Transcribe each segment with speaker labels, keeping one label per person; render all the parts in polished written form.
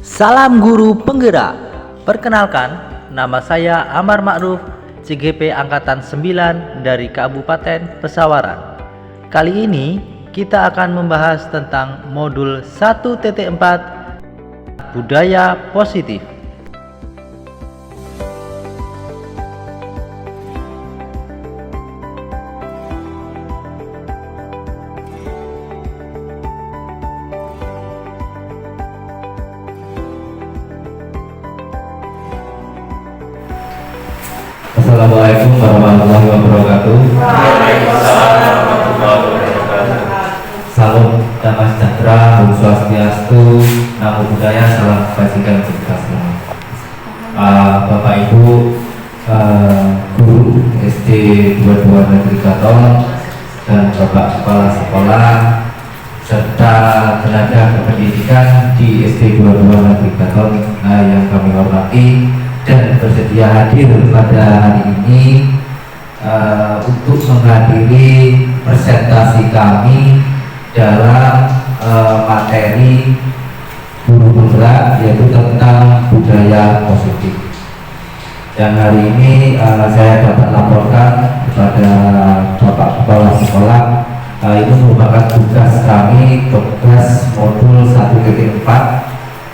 Speaker 1: Salam guru penggerak. Perkenalkan, nama saya Amar Ma'ruf, CGP Angkatan 9 dari Kabupaten Pesawaran. Kali ini kita akan membahas tentang modul 1.4 Budaya Positif.
Speaker 2: Assalamualaikum warahmatullahi wabarakatuh.
Speaker 3: Waalaikumsalam warahmatullahi wabarakatuh.
Speaker 2: Salam damai sejahtera, Om Swastiastu, Namo Buddhaya, salam kebajikan untuk kita semua. Bapak Ibu guru SD 22 Negeri Gaton dan Bapak Kepala Sekolah serta tenaga kependidikan di SD 22 Negeri Gaton yang kami hormati dan bersedia hadir pada hari ini untuk menghadiri presentasi kami dalam materi guru penggerak, yaitu tentang budaya positif. Dan hari ini saya dapat laporkan kepada Bapak Kepala Sekolah, itu merupakan tugas kami, tugas modul 1.4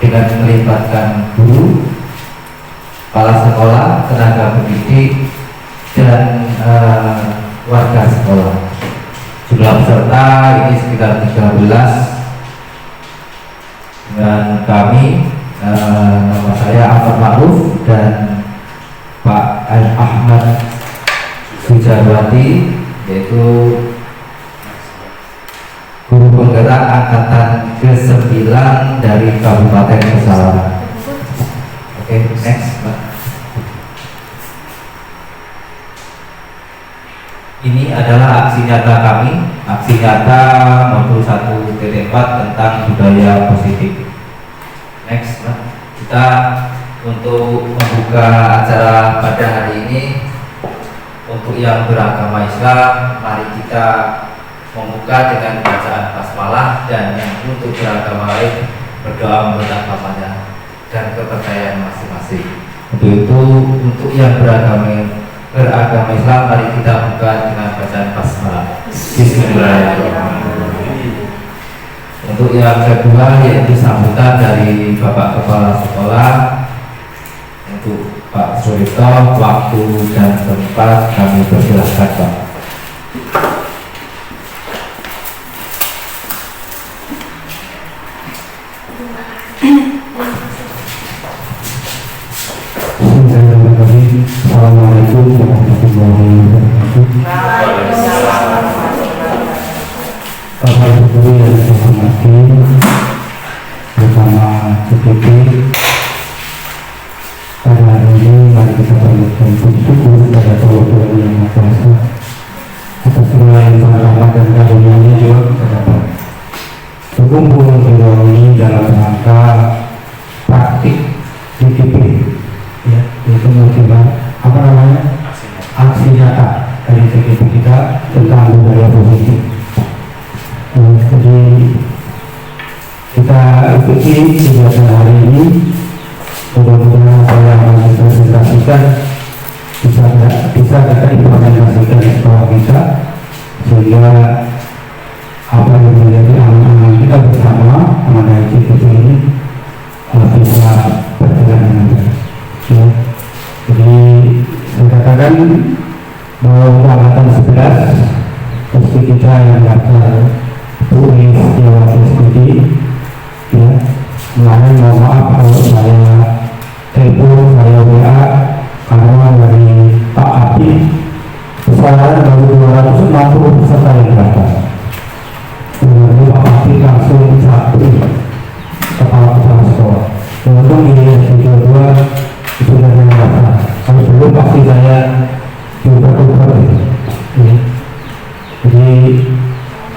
Speaker 2: dengan melibatkan guru, kepala sekolah, tenaga pendidik, dan warga sekolah. Jumlah peserta ini sekitar 13 dengan kami, nama saya Amar Ma'ruf dan Pak Ahmad Sujarwati, yaitu guru penggerak angkatan ke-9 dari Kabupaten Pesawaran. Oke, next, Pak. Ini adalah aksi nyata kami, aksi nyata modul 1.4 tentang budaya positif. Next, Pak. Kita untuk membuka acara pada hari ini, untuk yang beragama Islam, mari kita membuka dengan bacaan basmalah, dan yang untuk beragama lain berdoa menurut kepada dan kepercayaan masing-masing. Untuk itu, untuk yang beragama Islam, mari kita buka dengan bacaan basmalah. Bismillahirrahmanirrahim. Untuk yang kedua, yaitu sambutan dari Bapak Kepala Sekolah. Untuk Pak Surito, waktu dan tempat kami persilahkan, Pak.
Speaker 4: Assalamualaikum warahmatullahi wabarakatuh. Bapak Ibu guru yang saya hormati, bersama CGP, pada hari ini mari kita panjatkan puji syukur kepada Allah yang Maha Kuasa atas segala limpahan rahmat dan karunia-Nya juga kita dapat berkumpul di ruang ini dalam rangka praktik CGP, ya, yaitu motivasi aksi nyata dari CGP kita tentang budaya positif. Jadi kita ikuti kegiatan hari ini, mudah-mudahan apa yang kita presentasikan bisa kita implementasikan di sekolah kita, sehingga apa yang menjadi amanah kita bersama, amanah CGP ini bisa berjalan dengan baik. Ya. Jadi saya katakan bahwa angkatan 11 meski kita yang daftar tulis Jawa SPD, ya, kemarin mohon maaf kalau saya telepon, saya WA karena dari Pak Adi Pesawaran baru 260 peserta yang daftar. Kemudian Pak Adi langsung satu kepala sekolah. Untung di SD 2 itu sudah yang daftar. Kalau belum pasti saya diukur-ukur, ya. Jadi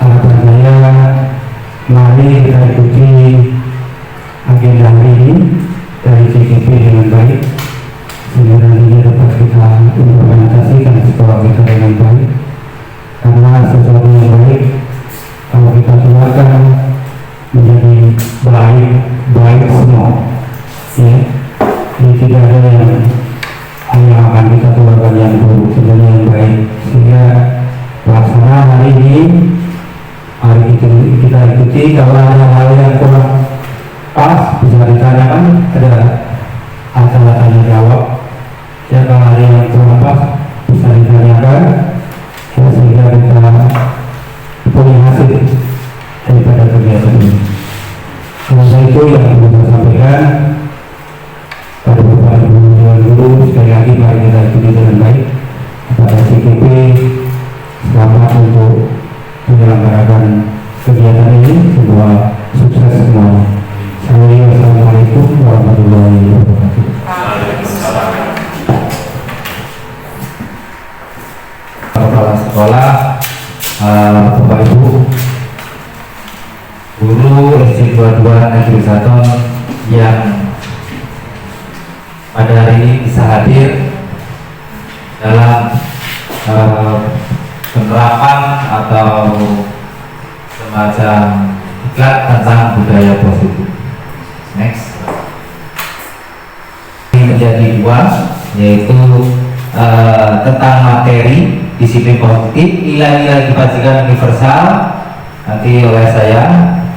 Speaker 4: harapan saya, mari kita ikuti agenda hari ini dari CGP dengan baik, sehingga nantinya dapat kita implementasikan di sekolah kita dengan baik. Karena sesuatu yang baik kalau kita keluarkan menjadi baik semua. yang akan kita keluarkan yang buruk sebenarnya yang baik, sehingga pelaksanaan hari ini mari kita ikuti. Kalau ada hal yang kurang pas bisa ditanyakan, ada acara tanya jawab ya. Kalau ada yang kurang pas bisa ditanyakan ya, sehingga kita punya hasil daripada kegiatan ini. Karena itu yang perlu saya sampaikan pada Bapak Ibu Dewan Guru, sekali lagi mari kita ikuti dengan baik. Kepada CGP, selamat untuk menyelenggarakan kegiatan ini, semoga sukses semuanya. Assalamualaikum warahmatullahi wabarakatuh.
Speaker 2: Kepala sekolah, Bapak Ibu, guru SD 22 Negeri Saton yang pada hari ini bisa hadir dalam penerapan atau semacam iklan tentang budaya positif. Next. Ini menjadi dua, yaitu tentang materi disiplin positif, nilai-nilai kebajikan universal nanti oleh saya,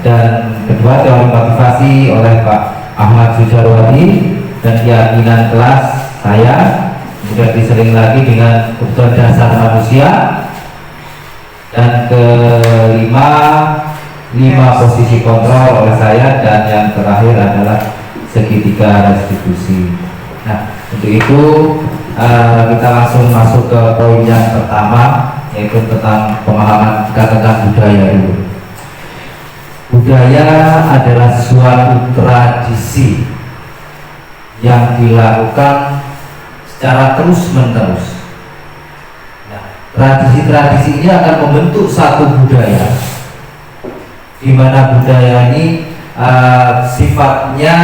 Speaker 2: dan kedua teori motivasi oleh Pak Ahmad Sujarwadi, dan keyakinan kelas saya sudah diseling lagi dengan kebutuhan dasar manusia, dan kelima 5 posisi kontrol oleh saya, dan yang terakhir adalah segitiga restitusi. Nah, untuk itu kita langsung masuk ke poin yang pertama, yaitu tentang pemahaman kita tentang budaya dulu. Budaya adalah suatu tradisi yang dilakukan secara terus-menerus. Nah, tradisi-tradisi ini akan membentuk satu budaya, di mana budaya ini sifatnya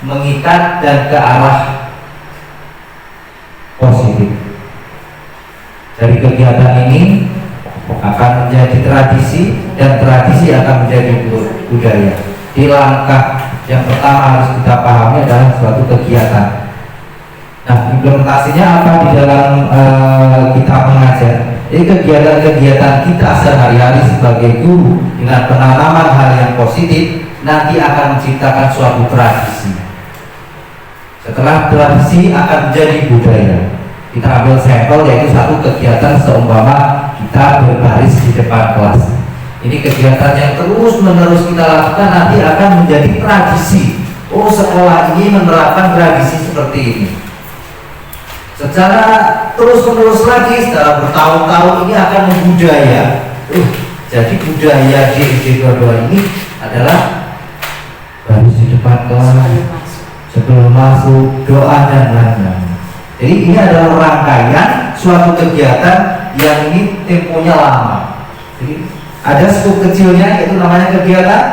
Speaker 2: mengikat dan ke arah positif. Dari kegiatan ini akan menjadi tradisi, dan tradisi akan menjadi budaya. Di langkah yang pertama harus kita pahami adalah suatu kegiatan. Nah, implementasinya apa di dalam kita mengajar? Jadi kegiatan-kegiatan kita sehari-hari sebagai guru dengan penanaman hal yang positif nanti akan menciptakan suatu tradisi. Setelah tradisi akan menjadi budaya. Kita ambil sampel, yaitu satu kegiatan seumpama kita berbaris di depan kelas. Ini kegiatan yang terus-menerus kita lakukan nanti akan menjadi tradisi. Oh, sekolah ini menerapkan tradisi seperti ini. Secara terus-menerus lagi, setelah bertahun-tahun ini akan membudaya. Jadi budaya di SD 22 ini adalah baris di depan kelas, sebelum masuk, doa, dan lain-lain. Jadi ini adalah rangkaian suatu kegiatan yang ini temponya lama. Jadi ada skup kecilnya, yaitu namanya kegiatan,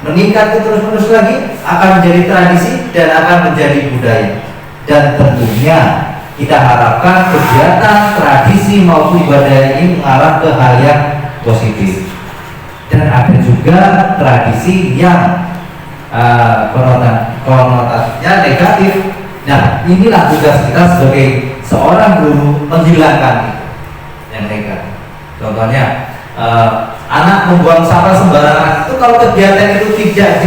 Speaker 2: meningkat terus-menerus lagi, akan menjadi tradisi dan akan menjadi budaya. Dan tentunya kita harapkan kegiatan, tradisi maupun budaya ini mengarah ke hal yang positif. Dan ada juga tradisi yang konotasinya negatif. Nah, inilah tugas kita sebagai seorang guru, menghilangkan yang negatif. Contohnya, anak membuang sampah sembarangan, itu kalau kegiatan itu tidak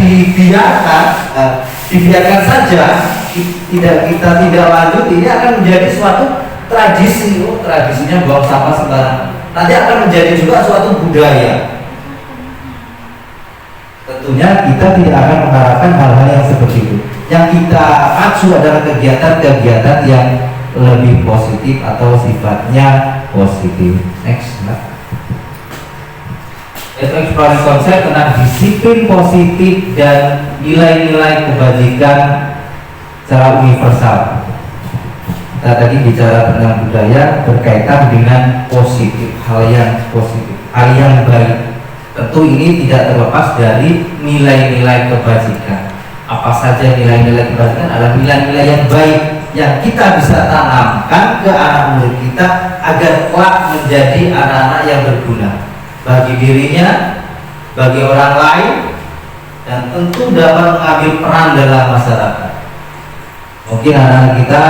Speaker 2: dibiarkan saja, kita tidak lanjut, ini akan menjadi suatu tradisi. Tradisinya buang sampah sembarangan, nanti akan menjadi juga suatu budaya. Tentunya kita tidak akan mengharapkan hal-hal yang seperti itu. Yang kita maksud adalah kegiatan-kegiatan yang lebih positif atau sifatnya positif. Next, Mbak. Yaitu eksplorasi konsep tentang disiplin positif dan nilai-nilai kebajikan secara universal. Kita tadi bicara tentang budaya berkaitan dengan positif, hal yang positif, hal yang baik. Tentu ini tidak terlepas dari nilai-nilai kebajikan. Apa saja nilai-nilai kebajikan? Adalah nilai-nilai yang baik yang kita bisa tanamkan ke anak murid kita agar kelak menjadi anak-anak yang berguna bagi dirinya, bagi orang lain, dan tentu dapat mengambil peran dalam masyarakat. Mungkin anak kita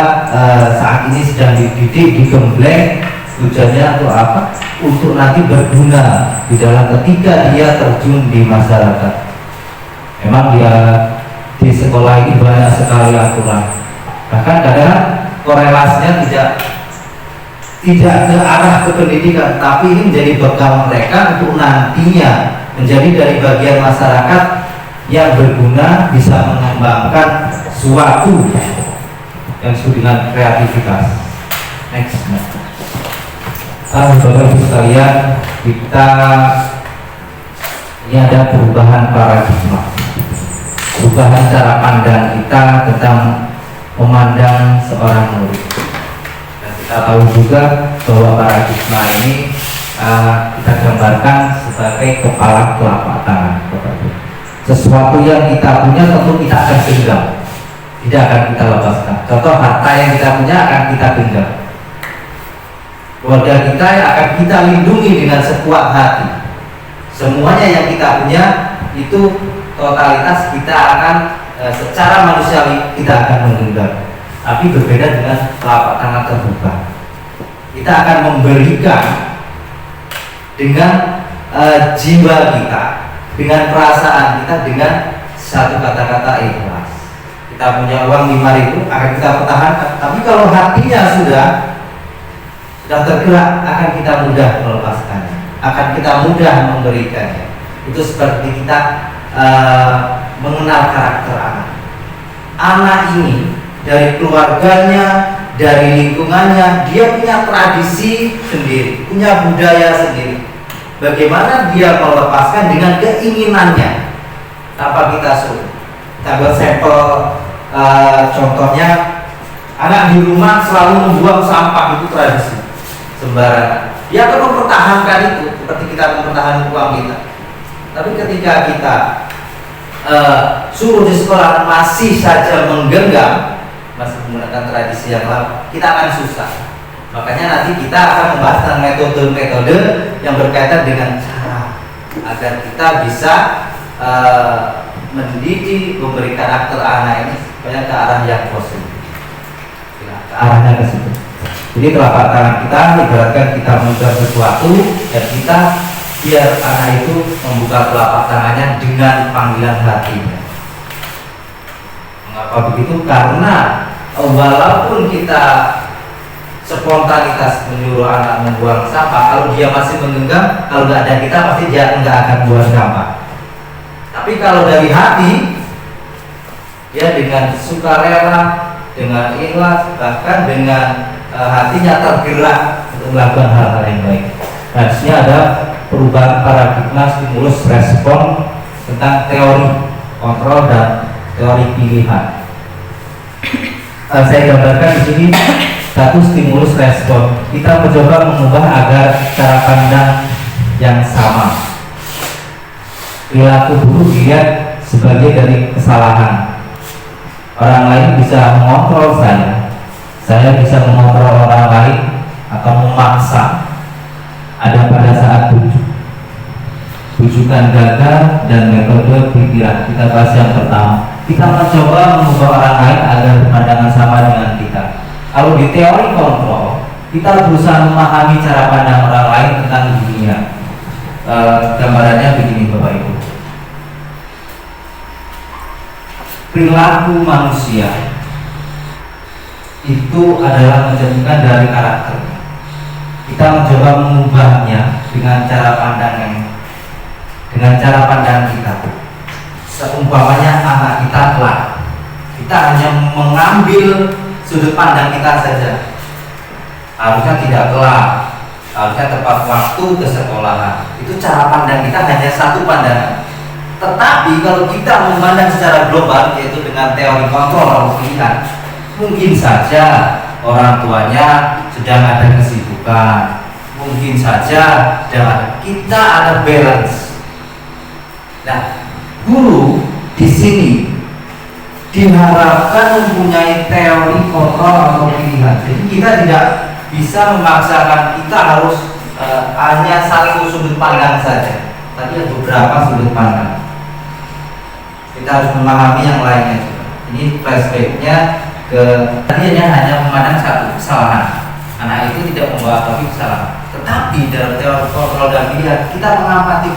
Speaker 2: saat ini sedang dididik, digembleng, tujuannya untuk apa? Untuk nanti berguna di dalam ketika dia terjun di masyarakat. Memang dia di sekolah ini banyak sekali aturan, bahkan kadang korelasinya tidak ke arah ke pendidikan, tapi ini menjadi bekal mereka untuk nantinya menjadi dari bagian masyarakat yang berguna, bisa mengembangkan suatu yang disebut dengan kreativitas. Next. Bapak Ibu sekalian, kita ini ada perubahan paradigma, perubahan cara pandang kita tentang memandang seorang murid. Dan kita tahu juga bahwa paradigma ini kita gambarkan sebagai kepala telapak tangan. Sesuatu yang kita punya tentu kita akan genggam, tidak akan kita lepaskan. Contoh, harta yang kita punya akan kita genggam, keluarga kita yang akan kita lindungi dengan sekuat hati. Semuanya yang kita punya itu totalitas kita akan secara manusiawi kita akan menggenggam. Tapi berbeda dengan telapak tangan terbuka, kita akan memberikan dengan jiwa kita, dengan perasaan kita, dengan satu kata-kata ikhlas. Kita punya uang 5.000 akan kita pertahankan, tapi kalau hatinya sudah tergerak, akan kita mudah melepaskannya, akan kita mudah memberikannya. Itu seperti kita mengenal karakter anak. Anak ini dari keluarganya, dari lingkungannya, dia punya tradisi sendiri, punya budaya sendiri. Bagaimana dia melepaskan dengan keinginannya tanpa kita suruh. Kita buat sampel contohnya, anak di rumah selalu membuang sampah, itu tradisi sembarangan. Dia akan mempertahankan itu seperti kita mempertahankan uang kita. Tapi ketika kita suruh di sekolah masih saja menggenggam, masih menggunakan tradisi yang lama, kita akan susah. Makanya nanti kita akan membahas tentang metode-metode yang berkaitan dengan cara agar kita bisa mendidik, memberi karakter anak ini supaya ke arah yang positif, ke arahnya ke situ. Jadi telapak tangan kita ibaratkan kita mengucap sesuatu, dan kita biar anak itu membuka telapak tangannya dengan panggilan hatinya. Mengapa begitu? Karena walaupun kita spontanitas menyuruh anak membuang sampah, kalau dia masih menggenggam, kalau nggak ada kita pasti dia nggak akan buang sampah. Tapi kalau dari hati, dia dengan sukarela, dengan ikhlas, bahkan dengan hatinya tergerak untuk melakukan hal-hal yang baik. Nah, disini ada perubahan paradigma stimulus respon tentang teori kontrol dan teori pilihan. Saya gambarkan di sini satu stimulus respon. Kita mencoba mengubah agar cara pandang yang sama. Perilaku buruk dilihat sebagai dari kesalahan. Orang lain bisa mengontrol saya bisa mengontrol orang lain atau memaksa. Ada pada saat bujukan gagal dan metode pikiran. Kita bahas yang pertama. Kita mencoba mengubah orang lain agar pandangan sama dengan kita. Kalau di teori kontrol, kita berusaha memahami cara pandang orang lain tentang dunia. Gambarannya begini Bapak Ibu. Perilaku manusia itu adalah mencerminkan dari karakternya. Kita mencoba mengubahnya dengan cara pandang kita. Seumpamanya anak kita kelak, kita hanya mengambil sudut pandang kita saja. Harusnya tidak kelak, harusnya tepat waktu ke sekolahan. Itu cara pandang kita, hanya satu pandangan. Tetapi kalau kita memandang secara global, yaitu dengan teori kontrol atau pilihan, mungkin saja orang tuanya sedang ada kesibukan, mungkin saja kita ada balance. Nah, guru di sini diharapkan mempunyai teori kontrol atau pilihan. Jadi kita tidak bisa memaksakan kita harus hanya satu sudut pandang saja, tapi ada beberapa sudut pandang. Kita harus memahami yang lainnya juga. Ini flashbacknya Tadinya hanya memandang satu kesalahan. Anak itu tidak membawa topik kesalahan. Tetapi dalam teori kontrol dan pilihan kita mengamati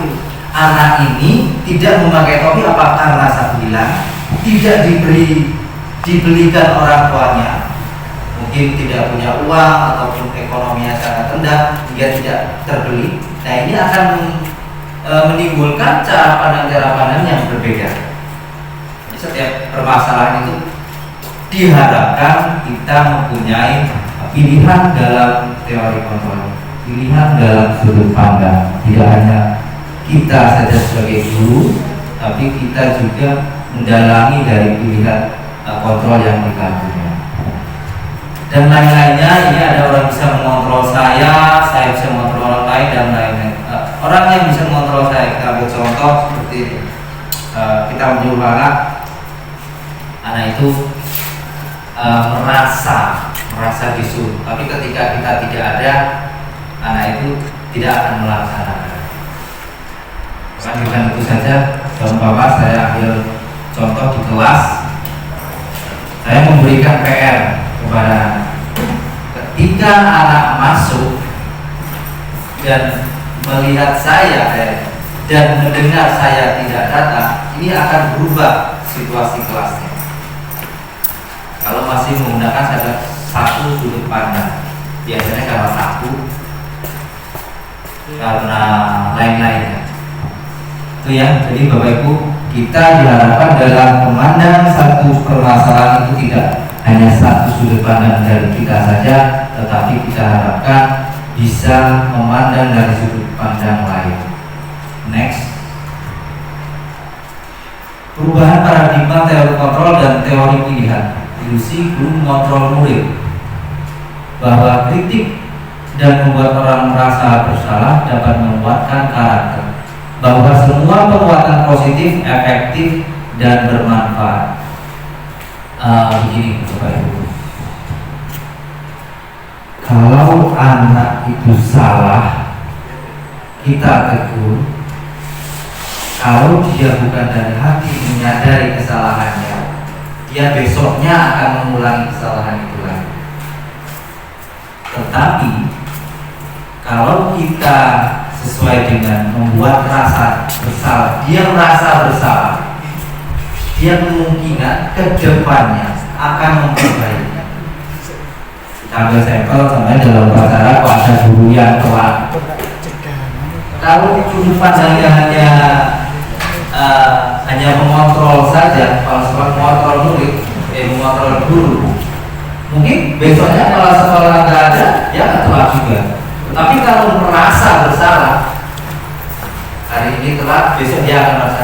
Speaker 2: anak ini tidak memakai topi apa karena saya bilang tidak dibelikan orang tuanya, mungkin tidak punya uang ataupun ekonominya sangat rendah hingga tidak terbeli. Nah ini akan menimbulkan cara pandang yang berbeda. Jadi setiap permasalahan itu diharapkan kita mempunyai pilihan dalam teori kontrol, pilihan dalam sudut pandang. Tidak hanya kita saja sebagai guru, tapi kita juga mendalami dari pilihan kontrol yang kita punya. Dan lain-lainnya, ini ada orang bisa mengontrol saya bisa mengontrol orang lain dan lain-lain. Orang yang bisa mengontrol saya, kita ambil contoh seperti ini. Kita menyuruh anak itu merasa disuruh, tapi ketika kita tidak ada, anak itu tidak akan melaksanakan. Dengan itu saja, Bapak saya ambil contoh di kelas. Saya memberikan PR kepada anak. Ketika anak masuk dan melihat saya dan mendengar saya tidak datang, ini akan berubah situasi kelasnya. Kalau masih menggunakan satu sudut pandang, biasanya karena takut, karena lain-lainnya. Itu ya. Jadi Bapak Ibu, kita diharapkan dalam memandang satu permasalahan itu tidak hanya satu sudut pandang dari kita saja, tetapi kita harapkan bisa memandang dari sudut pandang lain. Next. Perubahan paradigma teori kontrol dan teori pilihan. Ilusi guru mengontrol murid, bahwa kritik dan membuat orang merasa bersalah dapat menguatkan karakter, bahwa semua perbuatan positif, efektif, dan bermanfaat. Begini Bapak Ibu, kalau anak itu salah, kita tegur. Kalau dia bukan dari hati menyadari kesalahannya, dia besoknya akan mengulangi kesalahan itu lagi. Tetapi kalau kita sesuai dengan membuat rasa bersalah, dia merasa bersalah, dia kemungkinan kedepannya akan memperbaiki. Kita ambil sampel sampai dalam upacara kok ada guru yang telat. Kalau sudut pandangnya hanya mengontrol saja, kalau sekolah mengontrol murid, mengontrol guru, mungkin besoknya kalau sekolah nggak ada, ya telat juga. Tapi kalau merasa bersalah, hari ini telat, besok dia akan merasa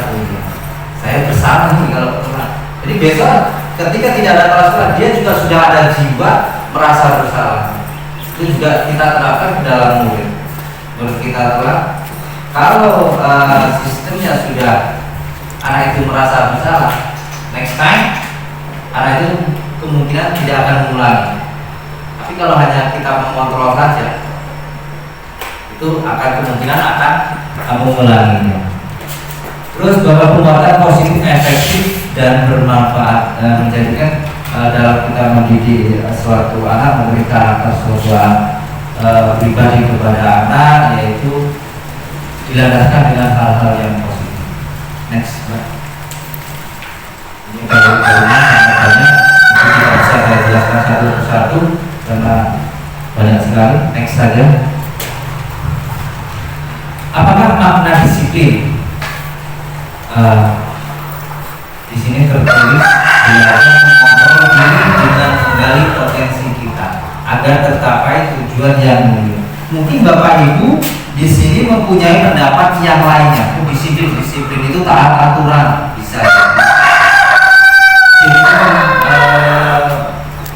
Speaker 2: saya bersalah nih kalau telat. Jadi besok ketika tidak ada kelas telat, dia juga sudah ada jiwa merasa bersalah. Itu juga kita terapkan ke dalam murid. Menurut kita telat, kalau sistemnya sudah anak itu merasa bersalah, next time anak itu kemungkinan tidak akan mengulangi. Tapi kalau hanya kita mengontrol saja, itu akan kemungkinan akan mengulanginya. Terus bahwa penguatan positif, efektif, dan bermanfaat menjadikan dalam kita mendidik suatu anak, memberikan karakter sebuah pribadi kepada anak, yaitu dilandaskan dengan hal-hal yang positif. Next, Mbak. Ini kalau-kalaunya sangat banyak, mungkin tidak bisa saya jelaskan satu persatu karena banyak sekali. Next saja. Apakah makna disiplin? Di sini tertulis belajar mengontrol diri dengan menggali potensi kita agar tercapai tujuan yang mulia. Mungkin Bapak Ibu di sini mempunyai pendapat yang lainnya. Disiplin itu taat aturan, bisa jadi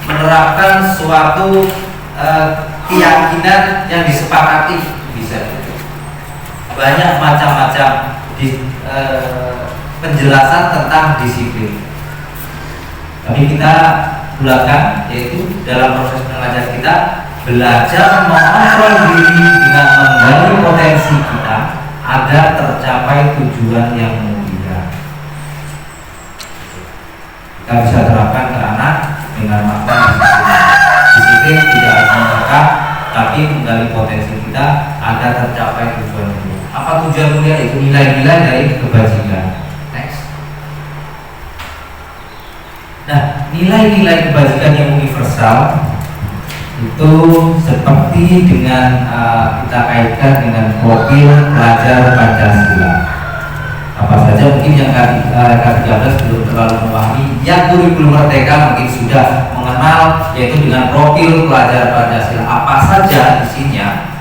Speaker 2: menerapkan suatu keyakinan yang disepakati, bisa juga. Banyak macam-macam penjelasan tentang disiplin. Tapi kita gunakan, yaitu dalam proses mengajar kita belajar mengontrol diri dengan menggali potensi kita agar tercapai tujuan yang mulia. Kita bisa terapkan ke anak dengan dengan makna disiplin tidak harus menekan, tapi menggali potensi kita agar tercapai tujuan mulia. Apa tujuan mulia? Itu nilai-nilai dari kebajikan. Next. Nah, nilai-nilai kebajikan yang universal itu seperti dengan kita kaitkan dengan profil pelajar Pancasila. Apa saja mungkin yang K13 belum terlalu memahami, yang kurikulum Merdeka mungkin sudah mengenal, yaitu dengan profil pelajar Pancasila. Apa saja isinya?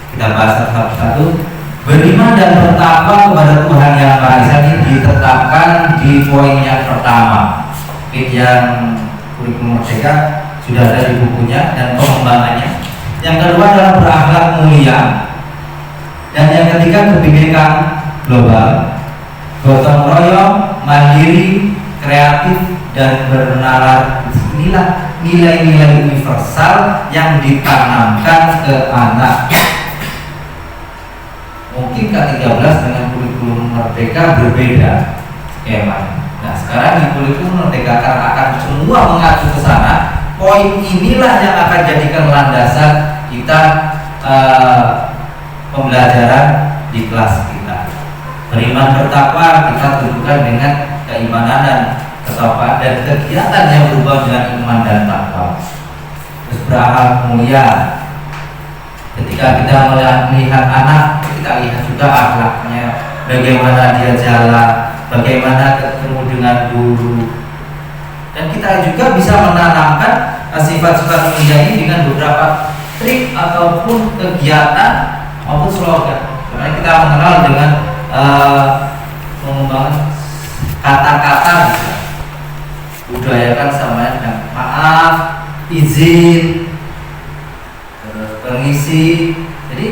Speaker 2: Kita bahas satu-satu. Beriman dan bertakwa kepada Tuhan Yang Maha Esa ini ditetapkan di poin yang pertama. Yang kurikulum Merdeka sudah ada di bukunya dan pengembangannya. Yang kedua adalah berakhlak mulia, dan yang ketiga kebinekaan global, gotong royong, mandiri, kreatif, dan bernalar. Inilah nilai-nilai universal yang ditanamkan ke anak. Mungkin K13 dengan kurikulum Merdeka berbeda skemanya. Nah, sekarang di kurikulum Merdeka karena akan semua mengacu ke sana, poin inilah yang akan jadikan landasan kita pembelajaran di kelas kita. Beriman bertakwa kita tunjukkan dengan keimanan dan ketakwaan dan kegiatan yang berubah dengan iman dan takwa. Terus berakhlak mulia. Ketika kita melihat anak, kita lihat juga akhlaknya, bagaimana dia jalan, bagaimana ketemu dengan guru. Dan kita juga bisa menanamkan sifat-sifat mulia ini dengan beberapa trik ataupun kegiatan maupun slogan. Karena kita mengenal dengan mengembangkan kata-kata, budayakan sama dengan maaf, izin, permisi. Jadi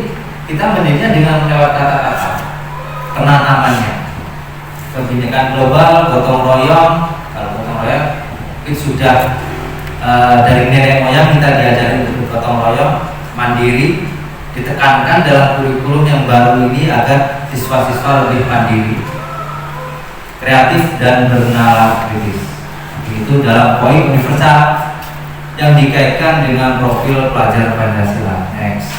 Speaker 2: kita mendidiknya dengan lewat kata-kata, penanamannya. Kebinekaan global, gotong royong. Kalau gotong royong itu sudah dari nenek moyang kita diajari untuk gotong royong, mandiri, ditekankan dalam kurikulum yang baru ini agar siswa-siswa lebih mandiri, kreatif, dan bernalar kritis. Itu dalam poin universal yang dikaitkan dengan profil pelajar Pancasila. Next.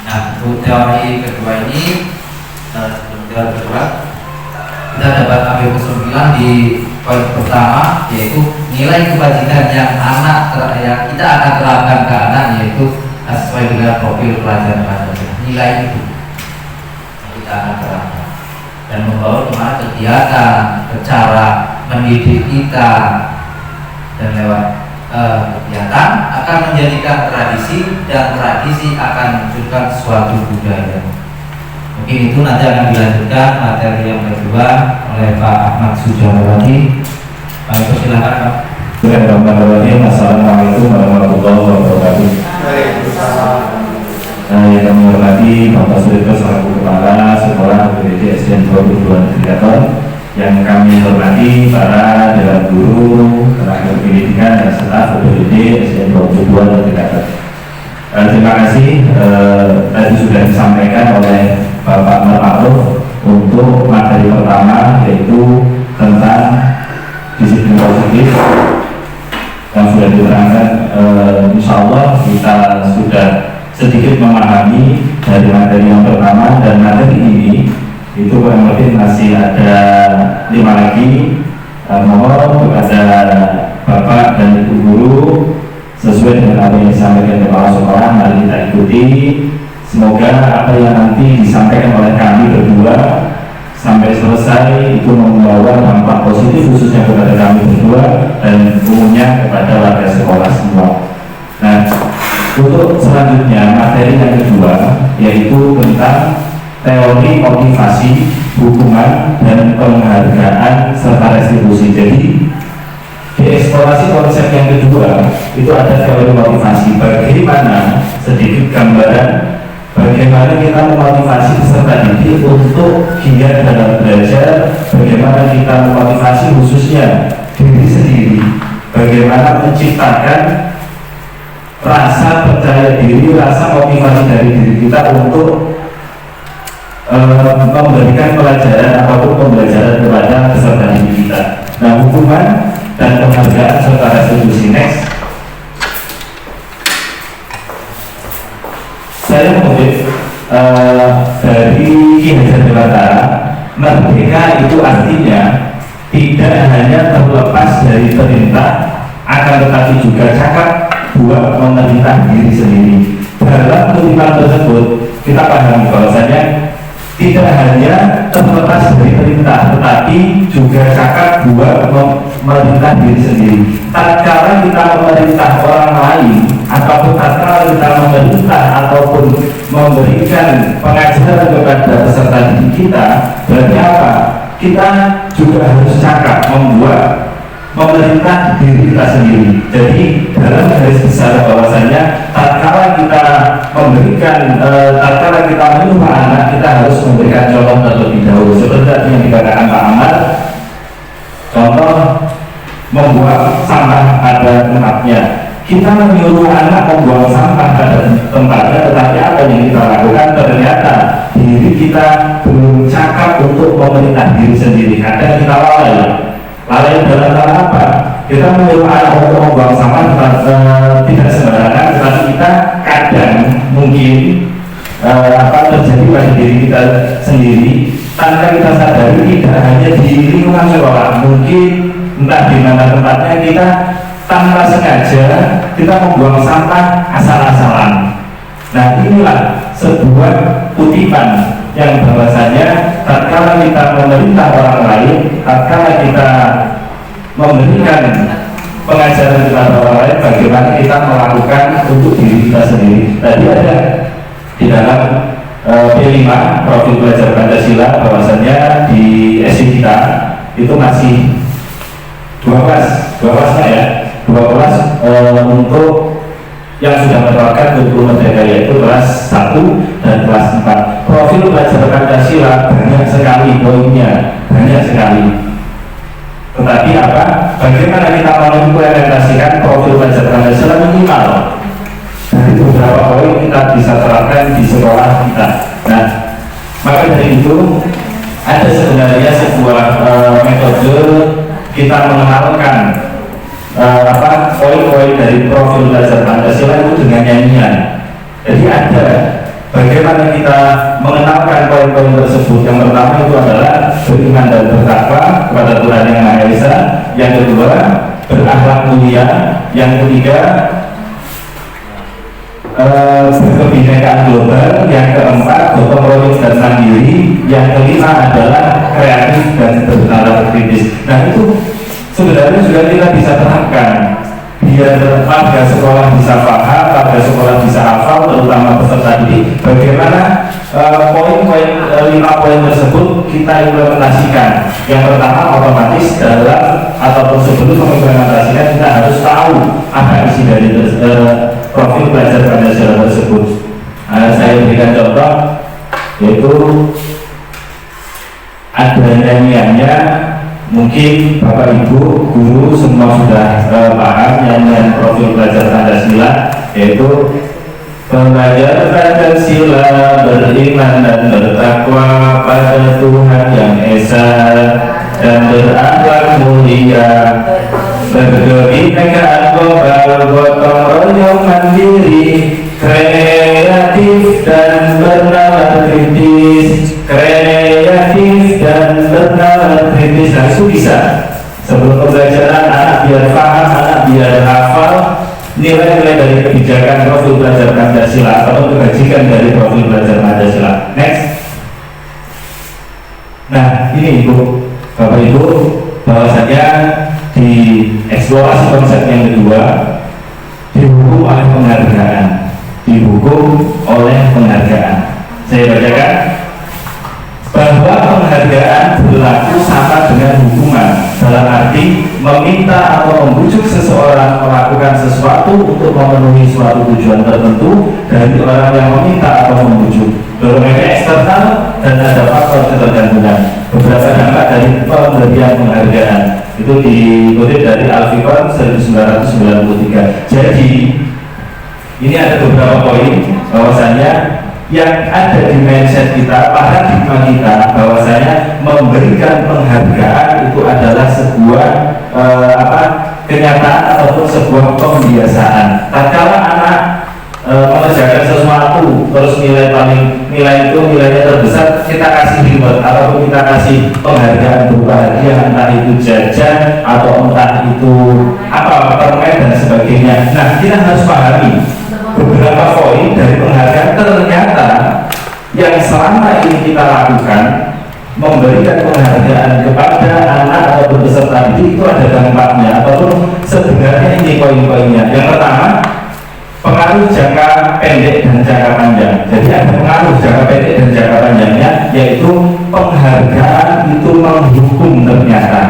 Speaker 2: Nah, untuk teori kedua ini, teori kedua kita dapat ambil kesimpulan di poin pertama, yaitu nilai kebajikan yang yang kita akan terapkan ke anak, yaitu sesuai dengan profil pelajar Pancasila. Nilai itu yang kita akan terapkan dan membawa kemana kegiatan, cara mendidik kita, dan lewat kegiatan akan menjadikan tradisi, dan tradisi akan menunjukkan suatu budaya. Mungkin itu nanti akan dilanjutkan materi yang kedua oleh Pak Ahmad Sujarawati. Pak, silakan Pak.
Speaker 5: Assalamualaikum warahmatullahi wabarakatuh. Yang kami hormati Bapak Sudirto selaku Kepala Sekolah PPD SDN 22 Negeri, yang kami hormati para dewan guru, tenaga pendidikan, dan staf PPD SDN 22 Negeri. Terima kasih tadi sudah disampaikan oleh Bapak Ma'ruf untuk materi pertama, yaitu tentang disiplin positif yang sudah diterangkan. Insya Allah kita sudah sedikit memahami dari materi yang pertama, dan materi ini itu kurang lebih masih ada 5 lagi. Mohon kepada Bapak dan Ibu guru, sesuai dengan apa yang disampaikan kepala sekolah, mari kita ikuti. Semoga apa yang nanti disampaikan oleh kami berdua sampai selesai itu membawa dampak positif, khususnya kepada kami berdua dan umumnya kepada warga sekolah semua. Nah, untuk selanjutnya materi yang kedua, yaitu tentang teori motivasi, hukuman, dan penghargaan serta restitusi. Jadi di eksplorasi konsep yang kedua itu ada teori motivasi. Bagaimana, sedikit gambaran bagaimana kita memotivasi peserta didik untuk giat dalam belajar, bagaimana kita memotivasi khususnya diri sendiri, bagaimana menciptakan rasa percaya diri, rasa motivasi dari diri kita untuk memberikan pelajaran ataupun pembelajaran kepada peserta didik kita. Nah, hukuman dan penghargaan serta restitusi. Next. Saya mengutip dari Ki Hajar Dewantara, merdeka itu artinya tidak hanya terlepas dari perintah, akan tetapi juga cakap buat memerintah diri sendiri. Dalam kutipan tersebut kita pahami bahwasanya tidak hanya terlepas dari perintah, tetapi juga cakap buat memerintah diri sendiri. Tatkala kita memerintah orang lain, ataupun tatkala kita memerintah ataupun memberikan pengajaran kepada peserta didik kita, berarti apa? Kita juga harus cakap membuat memerintah diri kita sendiri. Jadi dalam garis besar bahwasanya tatkala kita memberikan, tatkala kita menyuruh anak, kita harus memberikan contoh terlebih dahulu. Seperti yang dikatakan Pak Amar, contoh membuang sampah pada tempatnya. Kita menyuruh anak membuang sampah pada tempatnya, tetapi apa yang kita lakukan? Ternyata diri kita belum cakap untuk memerintah diri sendiri. Kadang kita lalai dalam hal apa? Kita menyuruh anak untuk membuang sampah tidak sembarangan, tetapi kita kadang mungkin terjadi pada diri kita sendiri tanpa kita sadari, tidak hanya di lingkungan sekolah, mungkin entah di mana tempatnya, kita tanpa sengaja kita membuang sampah asal-asalan. Nah, inilah sebuah kutipan yang bahwasanya tatkala kita memerintah orang lain, tatkala kita memberikan pengajaran kepada orang lain, bagaimana kita melakukan untuk diri kita sendiri. Tadi ada di dalam P5 profil belajar Pancasila bahwasanya di SD kita itu masih 12 untuk yang sudah menerapkan kurikulum merdeka, yaitu kelas 1 dan kelas 4. Profil belajar Pancasila banyak sekali poinnya, banyak sekali. Tetapi apa? Bagaimana kita mengimplementasikan profil belajar Pancasila minimal dari beberapa poin kita bisa terapkan di sekolah kita. Nah, maka dari itu ada sebenarnya sebuah metode kita mengenalkan poin-poin dari profil belajar Pancasila itu dengan nyanyian. Jadi ada bagaimana kita mengenalkan poin-poin tersebut. Yang pertama itu adalah beriman dan bertakwa kepada Tuhan Yang Maha Esa. Yang kedua, berakhlak mulia. Yang ketiga, berkebinekaan global. Yang keempat, gotong royong dan mandiri. Yang kelima adalah kreatif dan bernalar kritis. Nah, itu sebenarnya juga kita bisa terapkan biar warga sekolah bisa paham, warga sekolah bisa hafal, terutama peserta didik, bagaimana poin-poin 5 poin tersebut kita implementasikan. Yang pertama, otomatis dalam ataupun sebelum mengimplementasikan kita harus tahu apa isi dari profil belajar Pancasila tersebut. Saya berikan contoh, yaitu ada nyanyiannya. Mungkin Bapak Ibu guru semua sudah paham nyanyian profil belajar Pancasila, yaitu belajar Pancasila, beriman dan bertakwa pada Tuhan Yang Esa, dan berakhlak mulia, berkebinekaan global, gotong royong mandiri, kreatif dan bernalar kritis, kreatif dan bernalar kritis. Nah, itu bisa sebelum pembelajaran anak biar paham, anak biar hafal nilai-nilai dari kebijakan profil belajar Pancasila atau kebajikan dari profil belajar Pancasila. Next. Nah, ini Ibu, Bapak Ibu, bahwasanya di eksplorasi konsep yang kedua dihukum oleh penghargaan. Dihukum oleh penghargaan. Saya bacakan bahwa penghargaan berlaku sama dengan hukuman, dalam arti meminta atau membujuk seseorang melakukan sesuatu untuk memenuhi suatu tujuan tertentu dari orang yang meminta atau membujuk. Berbagai eksternal dan ada faktor ketergantungan. Beberapa dampak dari pemberian penghargaan itu dikutip dari Al-Fiqh 1993. Jadi ini ada beberapa poin bahwasanya yang ada di mindset kita, paradigma kita, bahwasanya memberikan penghargaan itu adalah sebuah ataupun sebuah pembiasaan. Tatkala anak mengerjakan sesuatu terus nilainya terbesar, kita kasih reward ataupun kita kasih penghargaan berupa hadiah, entah itu jajan atau entah itu apa permen dan sebagainya. Nah, kita harus pahami beberapa poin dari penghargaan. Ternyata yang selama ini kita lakukan, memberikan penghargaan kepada anak atau peserta didik, itu ada dampaknya ataupun sebenarnya ini poin-poinnya. Yang pertama, pengaruh jangka pendek dan jangka panjang. Jadi ada pengaruh jangka pendek dan jangka panjangnya, yaitu penghargaan itu menghukum ternyata,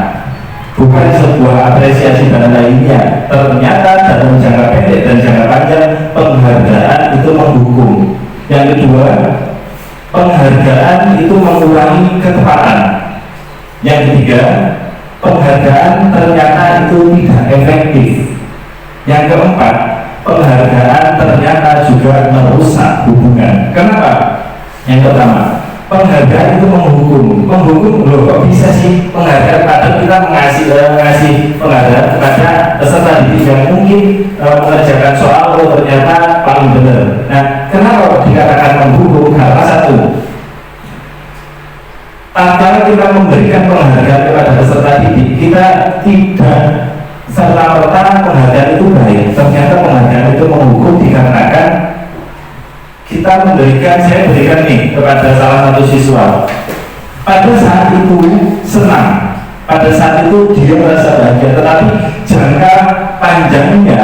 Speaker 5: bukan sebuah apresiasi dan lainnya. Ternyata dalam jangka pendek dan jangka panjang penghargaan itu menghukum. Yang kedua, penghargaan itu mengurangi ketepatan. Yang ketiga, penghargaan ternyata itu tidak efektif. Yang keempat, penghargaan ternyata juga merusak hubungan. Kenapa? Yang pertama, penghargaan itu menghukum. Menghukum, loh kok bisa sih penghargaan? Padahal kita ngasih penghargaan kepada peserta didik yang mungkin mengerjakan soal ternyata paling benar. Nah, kenapa dikatakan menghukum? Karena satu, tatkala kita memberikan penghargaan kepada peserta didik, kita tidak serta-merta penghargaan itu baik. Ternyata penghargaan itu menghukum dikarenakan kita saya berikan nih kepada salah satu siswa. Pada saat itu senang, pada saat itu dia merasa bahagia, tetapi jangka panjangnya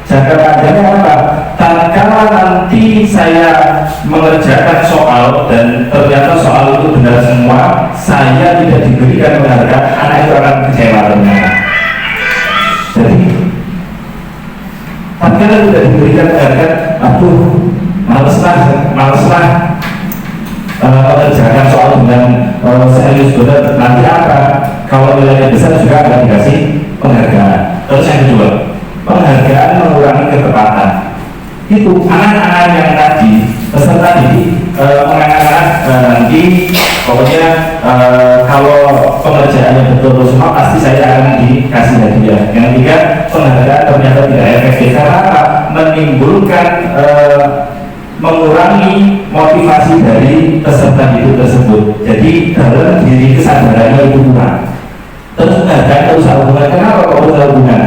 Speaker 5: apa? Tatkala nanti saya mengerjakan soal dan ternyata soal itu benar semua, saya tidak diberikan penghargaan, anak itu akan kecewa ternyata. Jadi tatkala tidak diberikan penghargaan, aduh, maleslah mengerjakan soal dengan serius benar, nanti apa? Kalau nilainya besar juga akan dikasih penghargaan. Terus yang kedua, penghargaan mengurangi ketepatan. Itu anak-anak yang tadi peserta didik menganggap nanti pokoknya kalau pengerjaannya betul semua pasti saya akan dikasih hadiah. Yang ketiga, penghargaan ternyata tidak efektif. Karena apa? Menimbulkan mengurangi motivasi dari peserta didik tersebut. Jadi dalam diri kesadarannya itu kurang. Terus penghargaan usaha hubungan. Kenapa kok usaha hubungan?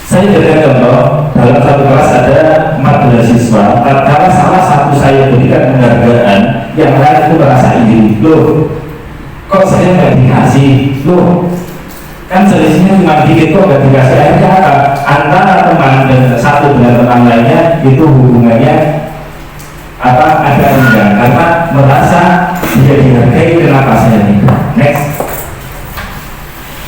Speaker 5: Saya berikan contoh, dalam satu kelas ada 14 siswa. Tatkala salah satu saya berikan penghargaan, yang lain itu merasa iri. Loh, kok saya nggak dikasih? Loh, kan selisihnya cuma dikit, kok nggak dikasih? Akhirnya apa? Antara teman dan satu dengan teman lainnya itu hubungannya ada renggang karena merasa tidak dihargai. Kenapa saya ini? Next.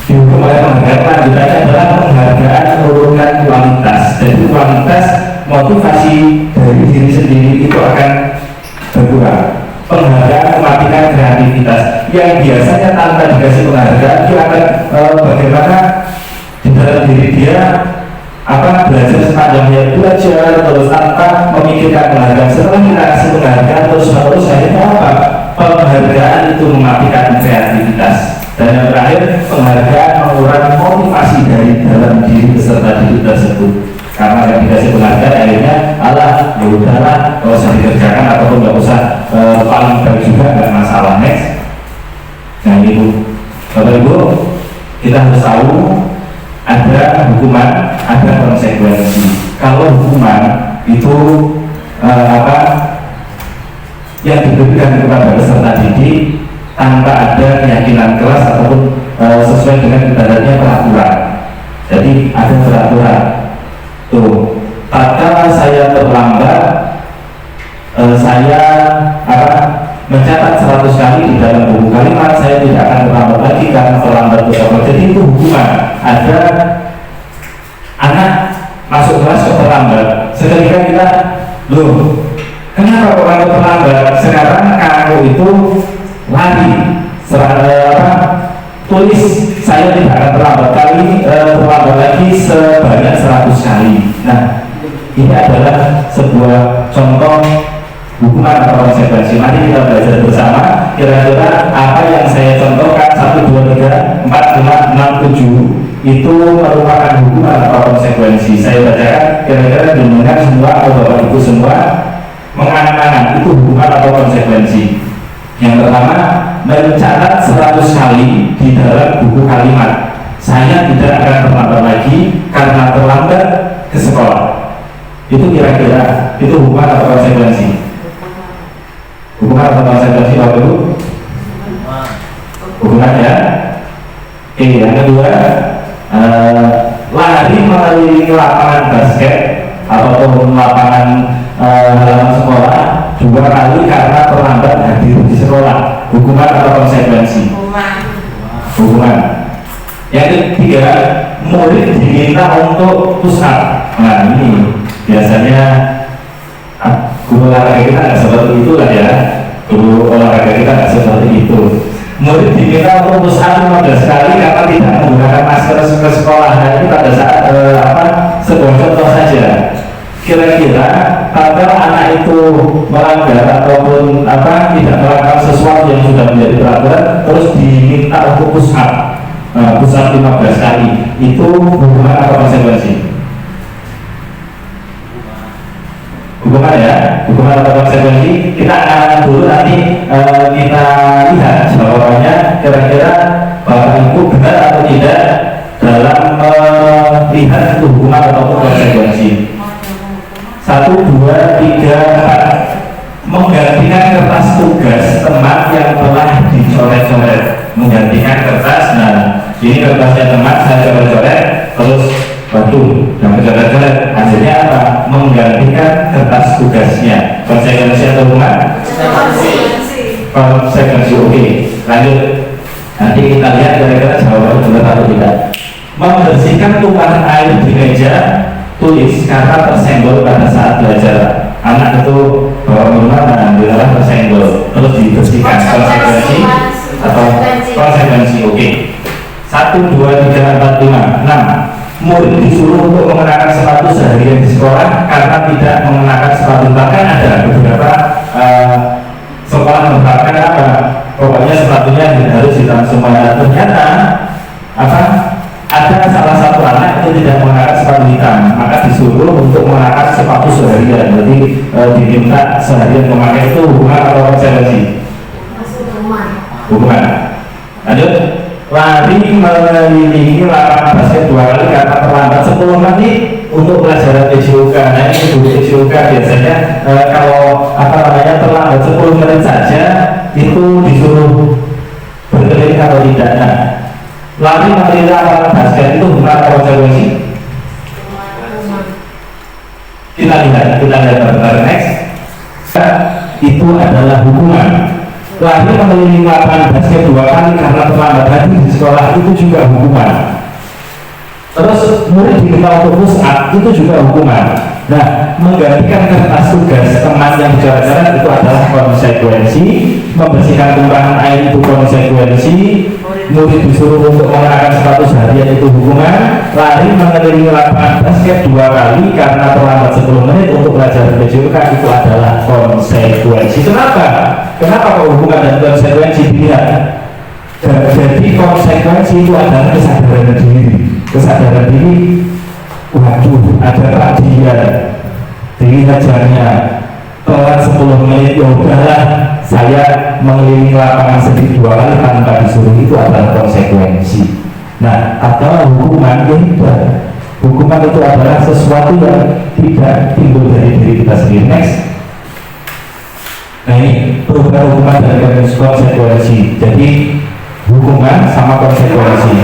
Speaker 5: Dihukum oleh penghargaan lanjutannya adalah penghargaan menurunkan kualitas. Jadi kualitas motivasi dari diri sendiri itu akan berkurang. Penghargaan mematikan kreativitas. Yang biasanya tanpa dikasih penghargaan dia akan bagaimana di dalam diri dia belajar sepanjangnya belajar terus tanpa memikirkan penghargaan. Setelah kita kasih penghargaan terus akhirnya apa? Penghargaan itu mematikan kreativitas. Dan yang terakhir, penghargaan mengurangi motivasi dari dalam diri peserta didik tersebut. Karena yang dikasih penghargaan akhirnya ya udahlah, kalau usah dikerjakan ataupun nggak usah paling baik juga, nggak masalah. Next. Nah itu, Bapak Ibu, kita harus tahu ada hukuman, ada konsekuensi. Kalau hukuman itu yang diberikan kepada peserta didik tanpa ada keyakinan kelas ataupun sesuai dengan ibaratnya peraturan. Jadi ada peraturan. Tuh, tatkala saya terlambat, saya mencatat 100 kali di dalam buku kalimat, saya tidak akan terlambat lagi karena terlambat bersama. Jadi itu hukuman. Ada anak masuk kelas kok terlambat, seketika kita, loh, kenapa kok kamu terlambat? Sekarang kamu itu lari, tulis saya tidak akan terlambat lagi sebanyak 100 kali. Nah, ini adalah sebuah contoh hukuman atau konsekuensi. Mari kita belajar bersama kira-kira apa yang saya contohkan 1, 2, 3, 4, 5, 6, 7 itu merupakan hukuman atau konsekuensi. Saya bacakan kira-kira dengan semua atau bapak ibu semua mengangan-angan itu hukuman atau konsekuensi. Yang pertama, mencatat 100 kali di dalam buku kalimat, saya tidak akan terlambat lagi karena terlambat ke sekolah. Itu kira-kira itu hukuman atau konsekuensi? Hukuman atau konsekuensi Bapak Ibu? Hukuman ya. Oke, yang kedua, lari mengelilingi lapangan basket ataupun lapangan halaman sekolah 2 kali karena terlambat hadir di sekolah. Hukuman atau konsekuensi? Hukuman. Yang ketiga, murid diminta untuk push up. Nah, ini biasanya guru olahraga kita nggak seperti itu lah ya. Guru olahraga kita nggak seperti itu. Murid diminta untuk push up 15 kali karena tidak menggunakan masker ke sekolah. Nah, ini pada saat sebuah contoh saja. Kira-kira kalau anak itu melanggar ataupun tidak melakukan sesuatu yang sudah menjadi peraturan, terus diminta untuk push up, push up 15 kali, itu hukuman atau konsekuensi? Hukuman ya, hukuman atau konsekuensi. Kita akan dulu nanti kita lihat jawabannya, kira-kira Bapak Ibu benar atau tidak dalam melihat itu hukuman atau konsekuensi. 1, 2, 3, 4. Menggantikan kertas tugas teman yang telah dicoret-coret. Menggantikan kertas, nah ini kertasnya teman saya coret-coret, terus waduh, yang coret-coret, hasilnya apa? Menggantikan kertas tugasnya. Konsekuensi atau hukuman? Konsekuensi. Oke, lanjut. Nanti kita lihat kira-kira jawabannya benar atau tidak. Membersihkan tumpahan air di meja tulis karena tersenggol pada saat belajar. Anak itu bawa minuman dan dilarang tersenggol, terus dibersihkan. Konsekuensi atau konsekuensi? Oke. 1, 2, 3, 4, 5, 6. Murid disuruh untuk mengenakan sepatu seharian di sekolah karena tidak mengenakan sepatu. Bahkan ada beberapa sekolah menerapkan apa? Pokoknya sepatunya harus hitam semuanya. Ternyata ada salah satu anak itu tidak mengenakan sepatu hitam, maka disuruh untuk mengenakan sepatu seharian. Jadi diminta seharian memakai. Itu hukuman atau konsekuensi? Hukuman. Lanjut. Lari mengelilingi lapangan basket 2 kali karena terlambat 10 menit untuk pelajaran PJOK. Nah, ini guru PJOK biasanya kalau terlambat 10 menit saja itu disuruh berkeliling atau tidak. Nah, lari mengelilingi lapangan basket itu bukan konsekuensi. Kita lihat bentar next. Itu adalah hukuman. Lari mengelilingi lapangan basket 2 kali karena terlambat hadir di sekolah, itu juga hukuman. Terus murid diminta untuk push up, itu juga hukuman. Nah, menggantikan kertas tugas teman yang dicoret-coret itu adalah konsekuensi. Membersihkan tumpahan air itu konsekuensi. Murid disuruh untuk mengenakan sepatu seharian itu hukuman. Lari mengelilingi lapangan basket 2 kali karena terlambat 10 menit untuk belajar PJOK, itu adalah konsekuensi. Kenapa kok hukuman dan konsekuensi dilihat? Jadi konsekuensi itu adalah kesadaran diri. Kesadaran diri, waduh, ada perhatian, diri hajarnya telat 10 menit, ya udahlah, saya mengelilingi lapangan sedikit 2 kali tanpa disuruh, itu adalah konsekuensi. Nah, atau hukuman tidak. Hukuman itu adalah sesuatu yang tidak timbul dari diri kita sendiri. Next. Nah, ini perubahan hukuman dan konsekuensi. Jadi hukuman sama konsekuensi.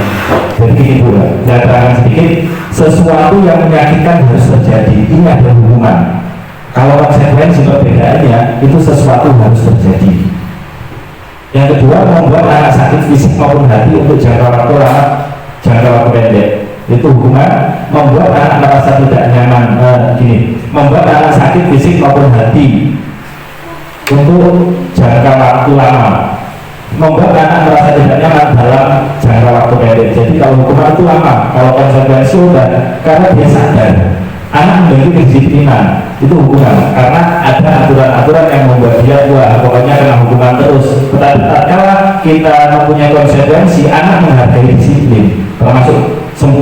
Speaker 5: Jadi itu saya terangkan sedikit. Sesuatu yang menyakitkan harus terjadi, ini adalah hukuman. Kalau konsekuensi perbedaannya, itu sesuatu harus terjadi. Yang kedua, membuat anak sakit fisik maupun hati untuk jangka waktu lama, jangka waktu pendek, itu hukuman. Membuat anak merasa tidak nyaman, membuat anak sakit fisik maupun hati untuk jangka waktu lama, membuat anak merasa tidak nyaman dalam jangka waktu pendek. Jadi kalau hukuman itu lama, kalau konsekuensi udah karena dia sadar anak memiliki kedisiplinan, itu hukuman karena ada aturan-aturan yang membuat dia pokoknya kena hukuman terus. Tetapi kalau kita mempunyai konsekuensi, anak menghargai disiplin, termasuk semua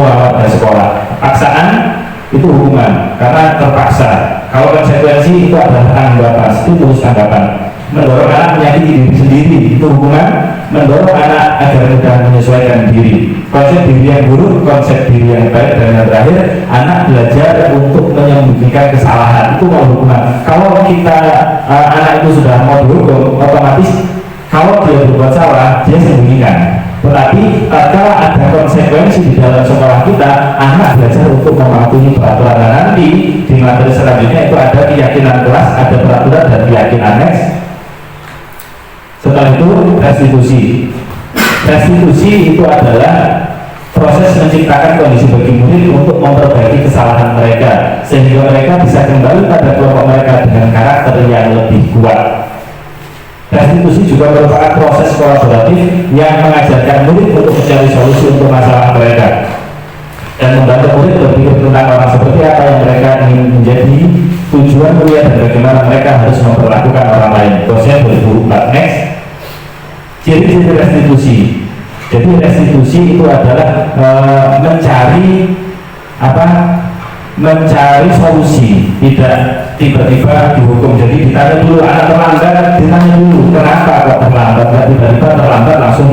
Speaker 5: hukuman karena terpaksa. Kalau konsekuensi itu adalah anggapan, stimulus anggapan. Mendorong anak menyakiti diri sendiri itu hukuman. Mendorong anak agar mudah menyesuaikan diri. Konsep diri yang buruk, konsep diri yang baik, dan yang terakhir anak belajar untuk menyembunyikan kesalahan, itu mau hukuman. Kalau kita anak itu sudah mau dihukum, otomatis kalau dia berbuat salah dia sembunyikan. Tetapi kalau ada konsekuensi di dalam sekolah kita, anak belajar untuk mematuhi peraturan. Dan nanti di materi selanjutnya itu ada keyakinan kelas, ada peraturan dan keyakinan. Next. Setelah itu restitusi. Restitusi itu adalah proses menciptakan kondisi bagi murid untuk memperbaiki kesalahan mereka sehingga mereka bisa kembali pada kelompok mereka dengan karakter yang lebih kuat. Restitusi juga merupakan proses kolaboratif yang mengajarkan murid untuk mencari solusi untuk masalah mereka dan membantu murid berpikir tentang orang seperti apa yang mereka ingin menjadi, tujuan kuliah dan bagaimana mereka harus memperlakukan orang lain. Dosen 2004. Next. Ciri-ciri restitusi. Jadi restitusi itu adalah mencari solusi, tidak tiba-tiba dihukum. Jadi ditanya dulu, anak terlambat, ditanya dulu kenapa kok terlambat, nggak tiba-tiba terlambat langsung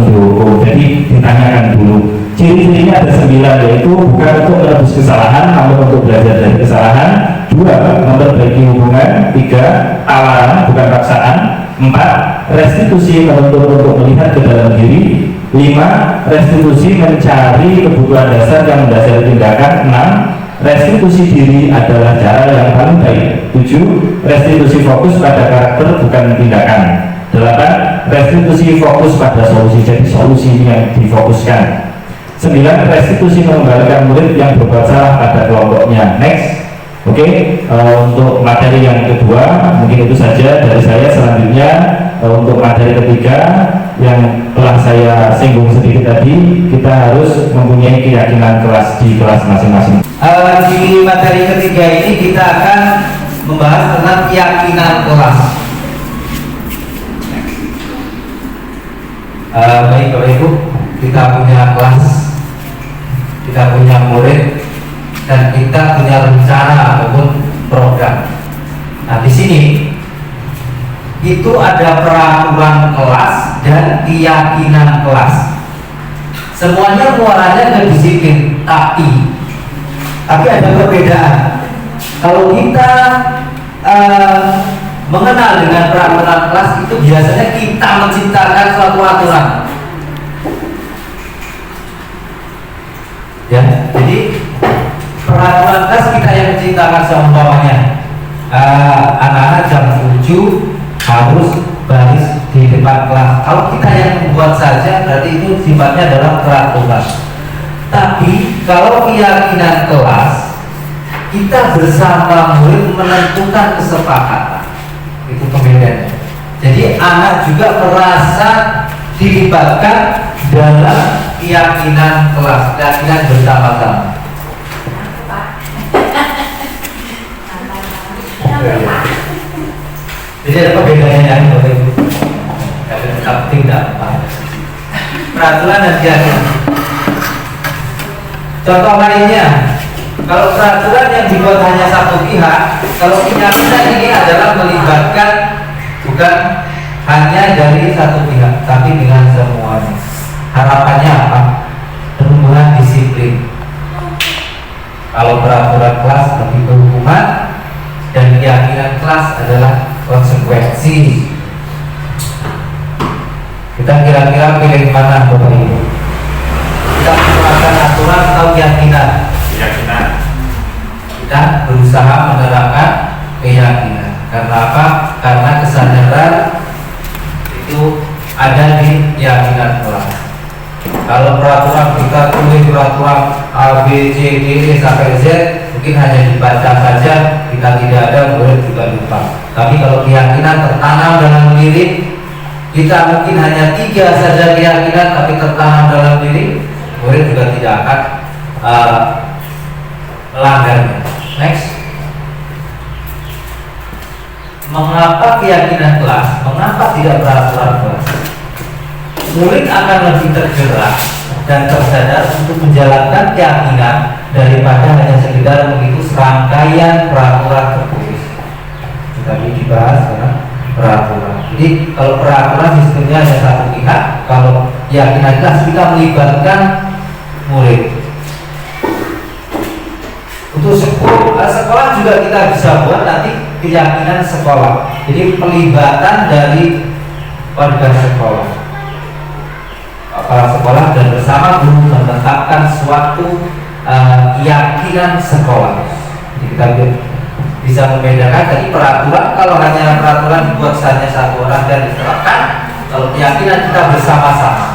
Speaker 5: dihukum. Jadi ditanyakan dulu. Ciri-cirinya ada 9, yaitu bukan untuk menebus kesalahan namun untuk belajar dari kesalahan. 2. Memperbaiki hubungan. 3. Tawaran bukan paksaan. 4. Restitusi menuntut untuk melihat ke dalam diri. 5. Restitusi mencari kebutuhan dasar yang mendasari tindakan. 6. Restitusi diri adalah cara yang paling baik. 7. Restitusi fokus pada karakter bukan tindakan. 8. Restitusi fokus pada solusi, jadi solusi yang difokuskan. 9. Restitusi mengembalikan murid yang berbuat salah pada kelompoknya. Next. Oke, untuk materi yang kedua mungkin itu saja dari saya. Selanjutnya untuk materi ketiga yang telah saya singgung sedikit tadi, kita harus mempunyai keyakinan kelas di kelas masing-masing.
Speaker 1: Di materi ketiga ini kita akan membahas tentang keyakinan kelas. Baik Bapak Ibu, kita punya kelas, kita punya murid, dan kita punya rencana ataupun program. Nah di sini itu ada peraturan kelas dan keyakinan kelas. Semuanya muaranya ke disiplin, tapi ada perbedaan. Kalau kita mengenal dengan peraturan kelas, itu biasanya kita menciptakan suatu aturan. Ya, jadi peraturan kelas kita yang menciptakan. Seumpamanya anak-anak jam 7 harus baris di depan kelas. Kalau kita yang membuat saja, berarti itu sifatnya adalah peraturan. Tapi kalau keyakinan kelas, kita bersama murid menentukan kesepakatan. Itu pembedaannya. Jadi anak juga merasa dilibatkan dalam keyakinan kelas, keyakinan bersama-sama. Jadi ada perbedaannya yang Bapak Ibu. Tapi tidak apa. Peraturan dan keyakinan. Contoh lainnya, kalau peraturan yang dibuat hanya satu pihak, kalau keyakinan ini adalah melibatkan bukan hanya dari satu pihak, tapi dengan semuanya. Harapannya apa? Perubahan disiplin. Kalau peraturan kelas lebih berhukuman, dan keyakinan kelas adalah konsekuensi. Kita kira-kira pilih mana Bapak Ibu? Kita menerapkan aturan atau keyakinan?
Speaker 3: Keyakinan.
Speaker 1: Kita berusaha menerapkan keyakinan. Karena apa? Karena kesadaran itu ada di keyakinan kelas. Kalau peraturan kita tulis peraturan A, B, C, D, E sampai Z, mungkin hanya dibaca saja, kita tidak ada, murid juga lupa. Tapi kalau keyakinan tertanam dalam diri, kita mungkin hanya 3 saja keyakinan, tapi tertanam dalam diri, murid juga tidak akan melanggarnya. Next. Mengapa keyakinan kelas? Mengapa tidak peraturan kelas? Murid akan lebih tergerak dan tersadar untuk menjalankan keyakinan daripada hanya sekedar mengikuti serangkaian peraturan tertulis. Tadi dibahas sekarang peraturan. Jadi kalau peraturan sistemnya hanya satu pihak, kalau keyakinan kelas kita melibatkan murid. Untuk sekolah juga kita bisa buat nanti keyakinan sekolah. Jadi pelibatan dari warga sekolah, kepala sekolah dan bersama guru menetapkan suatu keyakinan sekolah. Jadi kita bisa membedakan dari peraturan. Kalau hanya peraturan dibuat hanya satu orang dan diterapkan, kalau keyakinan kita bersama-sama.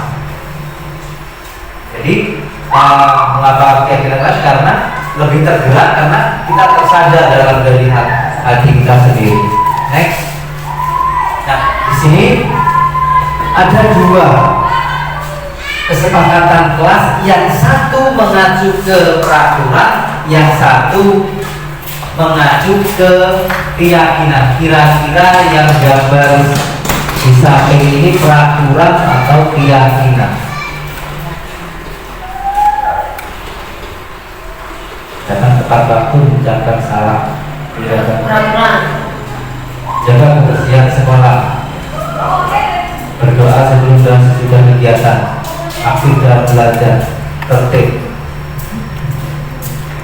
Speaker 1: Jadi mengapa keyakinan kelas? Karena lebih tergerak, karena kita tersadar dalam dari hati kita sendiri. Next. Nah, di sini ada dua kesepakatan kelas, yang satu mengacu ke peraturan, yang satu mengacu ke keyakinan. Kira-kira yang gambar di samping ini peraturan atau keyakinan? Datang tepat waktu, mengucapkan salam, jaga kebersihan sekolah, berdoa sebelum dan sesudah kegiatan, aktif dalam belajar, tertib.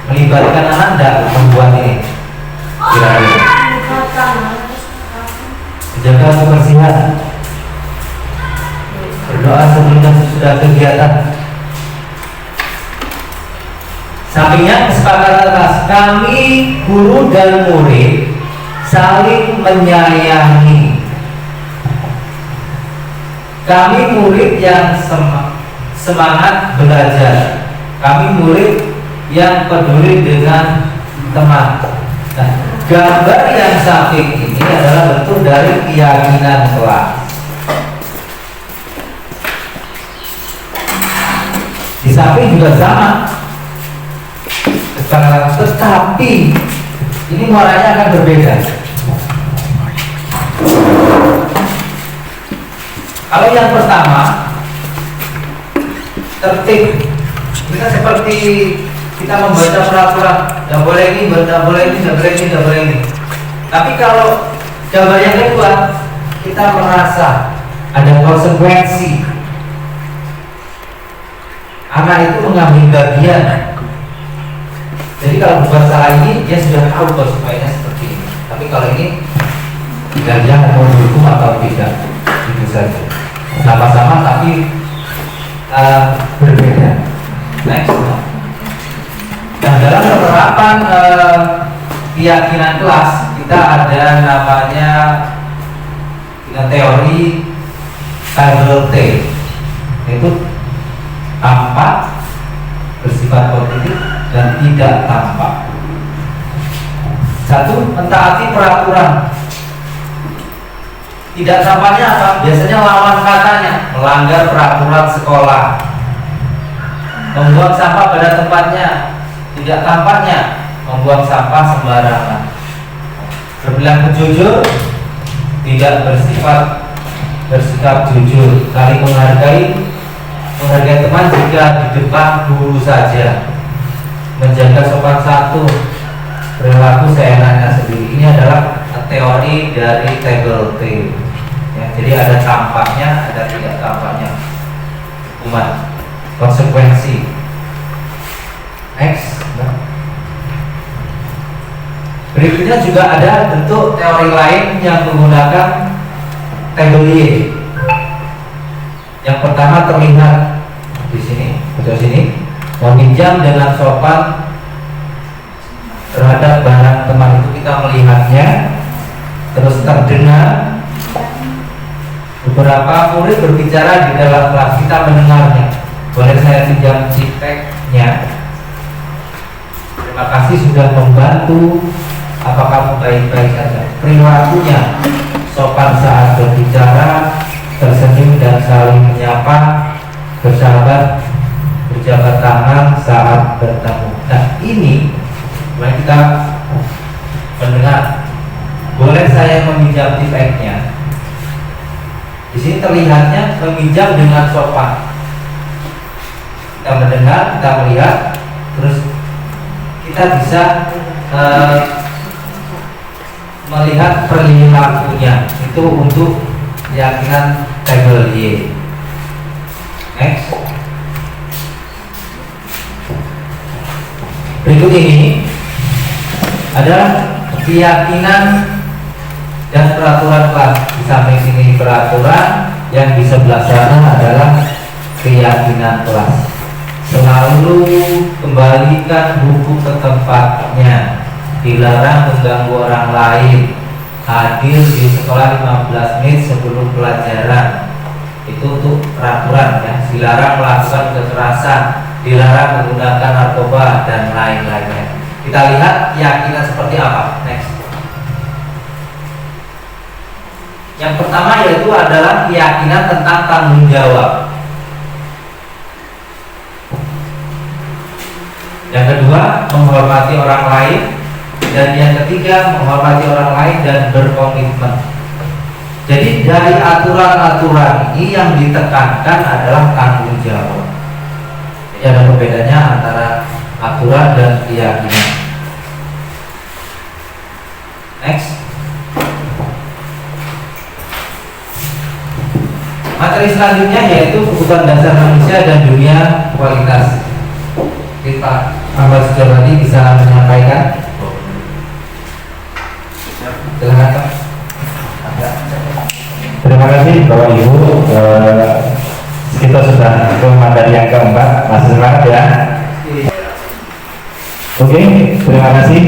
Speaker 1: Melibatkan anak tidak membuat ini? Kira-kira jaga kebersihan, berdoa sebelum dan sesudah kegiatan. Sampingnya kesepakatan kelas, kami guru dan murid saling menyayangi. Kami murid yang semangat belajar. Kami murid yang peduli dengan teman. Nah, gambar yang samping ini adalah bentuk dari keyakinan kelas. Di samping juga sama, tetapi ini warnanya akan berbeda. Kalau yang pertama tertib, kita seperti kita membaca peraturan, tidak boleh ini, tidak boleh ini, tidak boleh ini, tidak boleh ini. Tapi kalau gambar yang kedua, kita merasa ada konsekuensi. Anak itu mengambil bagian. Jadi kalau buat salah ini, dia sudah tahu konsekuensinya seperti ini. Tapi kalau ini, dia mau dihukum atau tidak, itu saja. Sama-sama tapi berbeda. Next. Nah, dalam penerapan keyakinan kelas, kita ada namanya teori tabel T, yaitu tampak, bersifat positif, dan tidak tampak. Satu, mentaati peraturan. Tidak tampaknya apa? Biasanya lawan katanya, melanggar peraturan sekolah, membuang sampah pada tempatnya. Tidak tampaknya, membuang sampah sembarangan, berperilaku jujur, tidak bersikap jujur, saling menghargai teman jika di depan guru saja, menjaga sopan santun, perilaku seenaknya sendiri. Ini adalah teori dari tabel T. Ya, jadi ada tampaknya, ada tidak tampaknya. Hukuman, konsekuensi. Next. Berikutnya juga ada bentuk teori lain yang menggunakan tabel Y. Yang pertama terlihat di sini, pojok sini, meminjam dengan sopan terhadap barang teman, itu kita melihatnya. Terus terdengar, beberapa murid berbicara di dalam kelas, kita mendengarnya. Boleh saya pinjam cipeknya? Terima kasih sudah membantu. Apa kamu baik-baik saja? Perilakunya sopan saat berbicara, tersenyum dan saling menyapa, bersahabat, berjabat tangan saat bertemu. Nah, ini mari kita mendengar. Boleh saya meminjam tipeknya? Di sini terlihatnya meminjam dengan sopan. kita mendengar, kita melihat, terus kita bisa melihat perilakunya. Itu untuk keyakinan Bible Y. Next. Berikut ini adalah keyakinan dan peraturan kelas. Di samping sini peraturan, yang di sebelah sana adalah keyakinan kelas. Selalu kembalikan buku ke tempatnya, dilarang mengganggu orang lain, hadir di sekolah 15 menit sebelum pelajaran. Itu untuk peraturan ya. Dilarang melakukan kekerasan, dilarang menggunakan narkoba dan lain-lainnya. Kita lihat keyakinan seperti apa. Next. Yang pertama yaitu adalah keyakinan tentang tanggung jawab. Yang kedua, menghormati orang lain. Dan yang ketiga, menghormati orang lain dan berkomitmen. Jadi dari aturan-aturan ini yang ditekankan adalah tanggung jawab. Jadi ada perbedaannya antara aturan dan keyakinan. Next. Materi selanjutnya yaitu kebutuhan dasar manusia dan dunia kualitas. Kita Ahmad Sujawati bisa menyampaikan. Silakan Pak.
Speaker 5: Terima kasih Bapak Ibu. Kita sudah ke materi yang keempat. Masih semangat ya. Oke, terima kasih.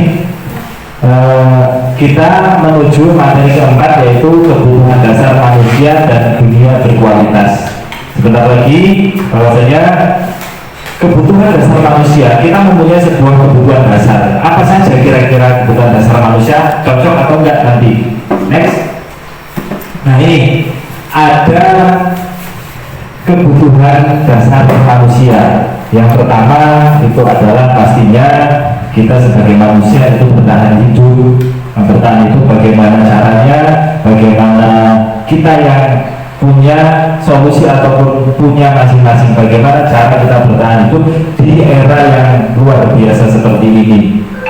Speaker 5: Kita menuju materi keempat yaitu kebutuhan dasar manusia dan dunia berkualitas. Sebentar lagi bahwasanya kebutuhan dasar manusia, kita mempunyai sebuah kebutuhan dasar. Apa saja kira-kira kebutuhan dasar manusia? Cocok atau enggak nanti? Next. Nah ini ada kebutuhan dasar manusia. Yang pertama itu adalah pastinya kita sebagai manusia itu bertahan hidup. Bertahan itu bagaimana caranya, bagaimana kita yang punya solusi ataupun punya masing-masing bagaimana cara kita bertahan hidup di era yang luar biasa seperti ini,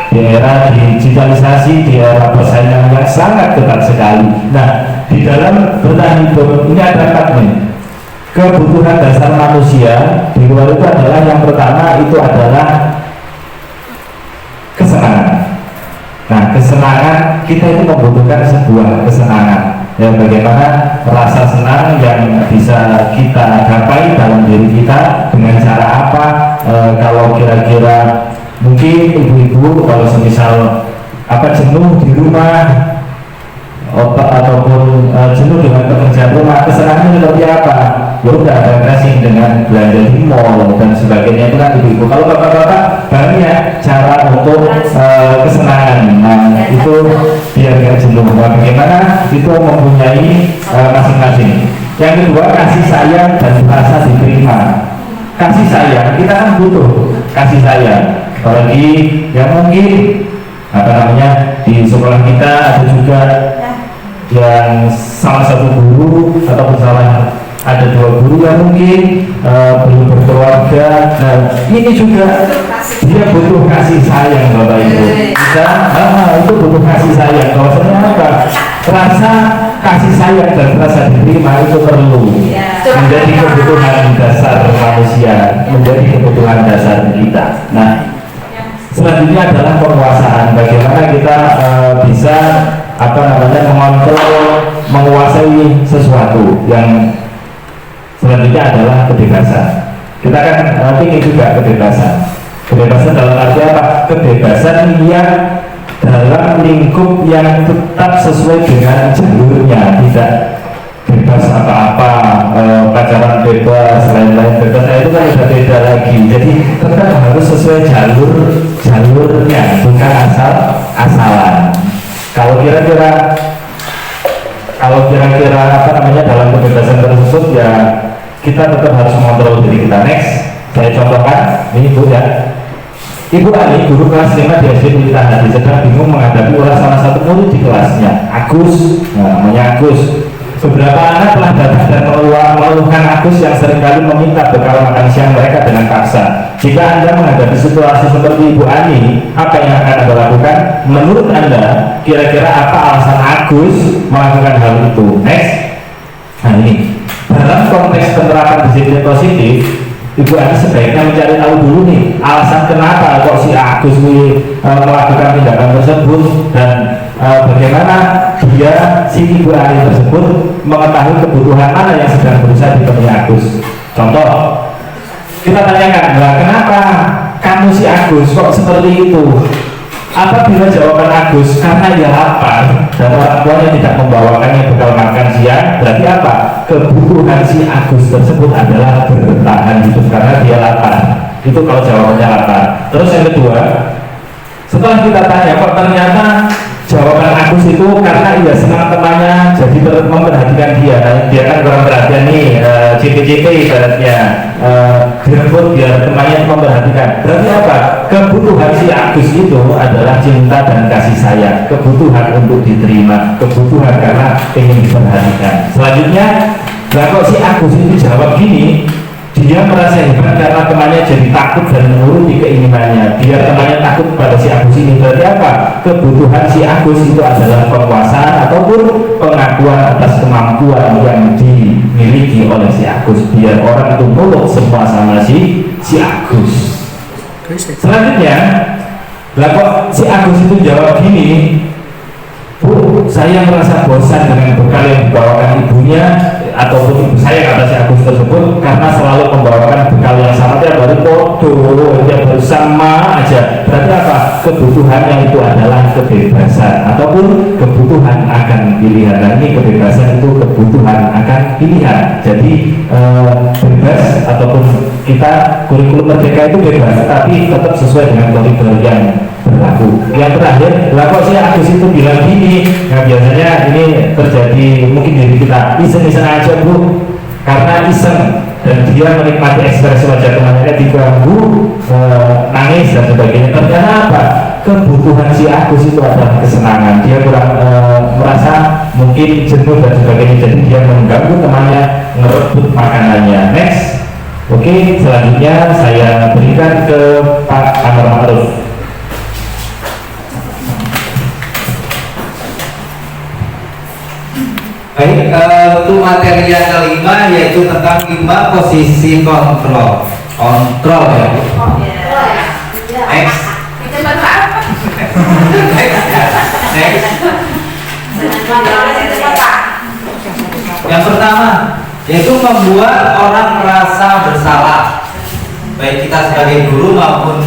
Speaker 5: di era digitalisasi, di era persaingan yang sangat ketat sekali. Nah, di dalam bertahan hidup ini ada 4 nih kebutuhan dasar manusia. Di luar itu adalah yang pertama itu adalah kesenangan. Nah, kesenangan kita itu membutuhkan sebuah kesenangan. Ya, bagaimana rasa senang yang bisa kita gapai dalam diri kita dengan cara apa? Kalau kira-kira mungkin ibu-ibu kalau semisal jenuh di rumah ataupun jenuh dengan pekerjaan rumah, kesenangannya seperti apa? Ya udah ada kasih dengan belanja di mall dan sebagainya, itu kan ibu-ibu. Kalau bapak-bapak banyak cara untuk kesenangan. Nah itu biar gak jenuh. Bagaimana itu mempunyai masing-masing. Yang kedua, kasih sayang dan rasa diterima. Kasih sayang kita kan butuh kasih sayang. Apalagi yang mungkin di sekolah kita ada juga yang salah satu guru ataupun ada 2 guru yang mungkin belum berkeluarga. Nah ini juga dia butuh kasih sayang Bapak Ibu. Kita itu butuh kasih sayang. Bahwasanya apa? Rasa kasih sayang dan rasa diterima itu perlu menjadi kebutuhan dasar manusia, menjadi kebutuhan dasar kita. Nah selanjutnya adalah penguasaan. Bagaimana kita bisa mengontrol, menguasai sesuatu. Yang selanjutnya adalah kebebasan. Kita kan ingin juga kebebasan. Kebebasan dalam arti apa? Kebebasan yang dalam lingkup yang tetap sesuai dengan jalurnya, tidak bebas apa-apa, pacaran bebas, lain-lain bebas. Nah, itu kan sudah beda lagi. Jadi tetap harus sesuai jalurnya, bukan asal-asalan. Kalau kira-kira dalam kebebasan tersebut ya kita tetap harus mengontrol diri kita. Next, saya contohkan ini Bu ya. Ibu Ani, guru kelas 5 di SD Pelita Hati, sedang bingung menghadapi ulah salah satu murid di kelasnya, Agus. Nah, namanya Agus. Beberapa anak telah datang dan mengeluhkan Agus yang seringkali meminta bekal makan siang mereka dengan paksa. Jika Anda menghadapi situasi seperti Ibu Ani, apa yang akan Anda lakukan? Menurut Anda, kira-kira apa alasan Agus melakukan hal itu? Next. Nah ini, dalam konteks penerapan disiplin positif, Ibu Ani sebaiknya mencari tahu dulu nih alasan kenapa kok si Agus ini melakukan tindakan tersebut, dan bagaimana dia si Ibu Ani tersebut mengetahui kebutuhan mana yang sedang berusaha dipenuhi Agus. Contoh, kita tanyakan, nah, kenapa kamu si Agus kok seperti itu? Apabila jawaban Agus karena dia lapar dan orang tuanya tidak membawakannya bekal makan siang, berarti apa? Kebutuhan si Agus tersebut adalah bertahan hidup karena dia lapar. Itu kalau jawabannya lapar. Terus yang kedua, setelah kita tanya kok ternyata jawaban Agus itu karena ia senang temannya jadi memperhatikan dia. Nah, dia kan kurang perhatian nih, CP-CP ibaratnya, direbut biar temannya memperhatikan. Berarti apa? Kebutuhan si Agus itu adalah cinta dan kasih sayang, kebutuhan untuk diterima, kebutuhan karena ingin diperhatikan. Selanjutnya, lah kok si Agus itu jawab gini, dia merasa hebat karena temannya jadi takut dan menuruti keinginannya. Biar temannya takut pada si Agus ini, berarti apa? Kebutuhan si Agus itu adalah penguasaan ataupun pengakuan atas kemampuan yang dimiliki oleh si Agus. Biar orang itu nurut semua sama si Agus. Selanjutnya, lah kok si Agus itu jawab gini, Bu, saya merasa bosan dengan bekal yang dibawakan ibunya ataupun ibu saya, kata si Agus tersebut, karena selalu membawakan bekal yang sama tiap hari, tiap hari sama aja. Berarti apa? Kebutuhannya itu adalah kebebasan ataupun kebutuhan akan pilihan. Dan ini kebebasan itu kebutuhan akan pilihan. Jadi bebas ataupun kita kurikulum merdeka itu bebas, tapi tetap sesuai dengan koridor yang berlaku. Yang terakhir, lah kok si Agus itu bilang gini, nah biasanya ini terjadi mungkin dari kita iseng-iseng aja Bu, karena iseng dan dia menikmati ekspresi wajah temannya diganggu, nangis dan sebagainya. Ternyata apa? Kebutuhan si Agus itu adalah kesenangan. Dia kurang merasa mungkin jenuh dan sebagainya, jadi dia mengganggu temannya, ngerebut makanannya. Next. Oke, selanjutnya saya berikan ke Pak Amar Ma'ruf.
Speaker 1: Baik, untuk materi yang kelima yaitu tentang 5 posisi kontrol. Kontrol ya. Next. Next. Yang pertama yaitu membuat orang merasa bersalah. Baik kita sebagai guru maupun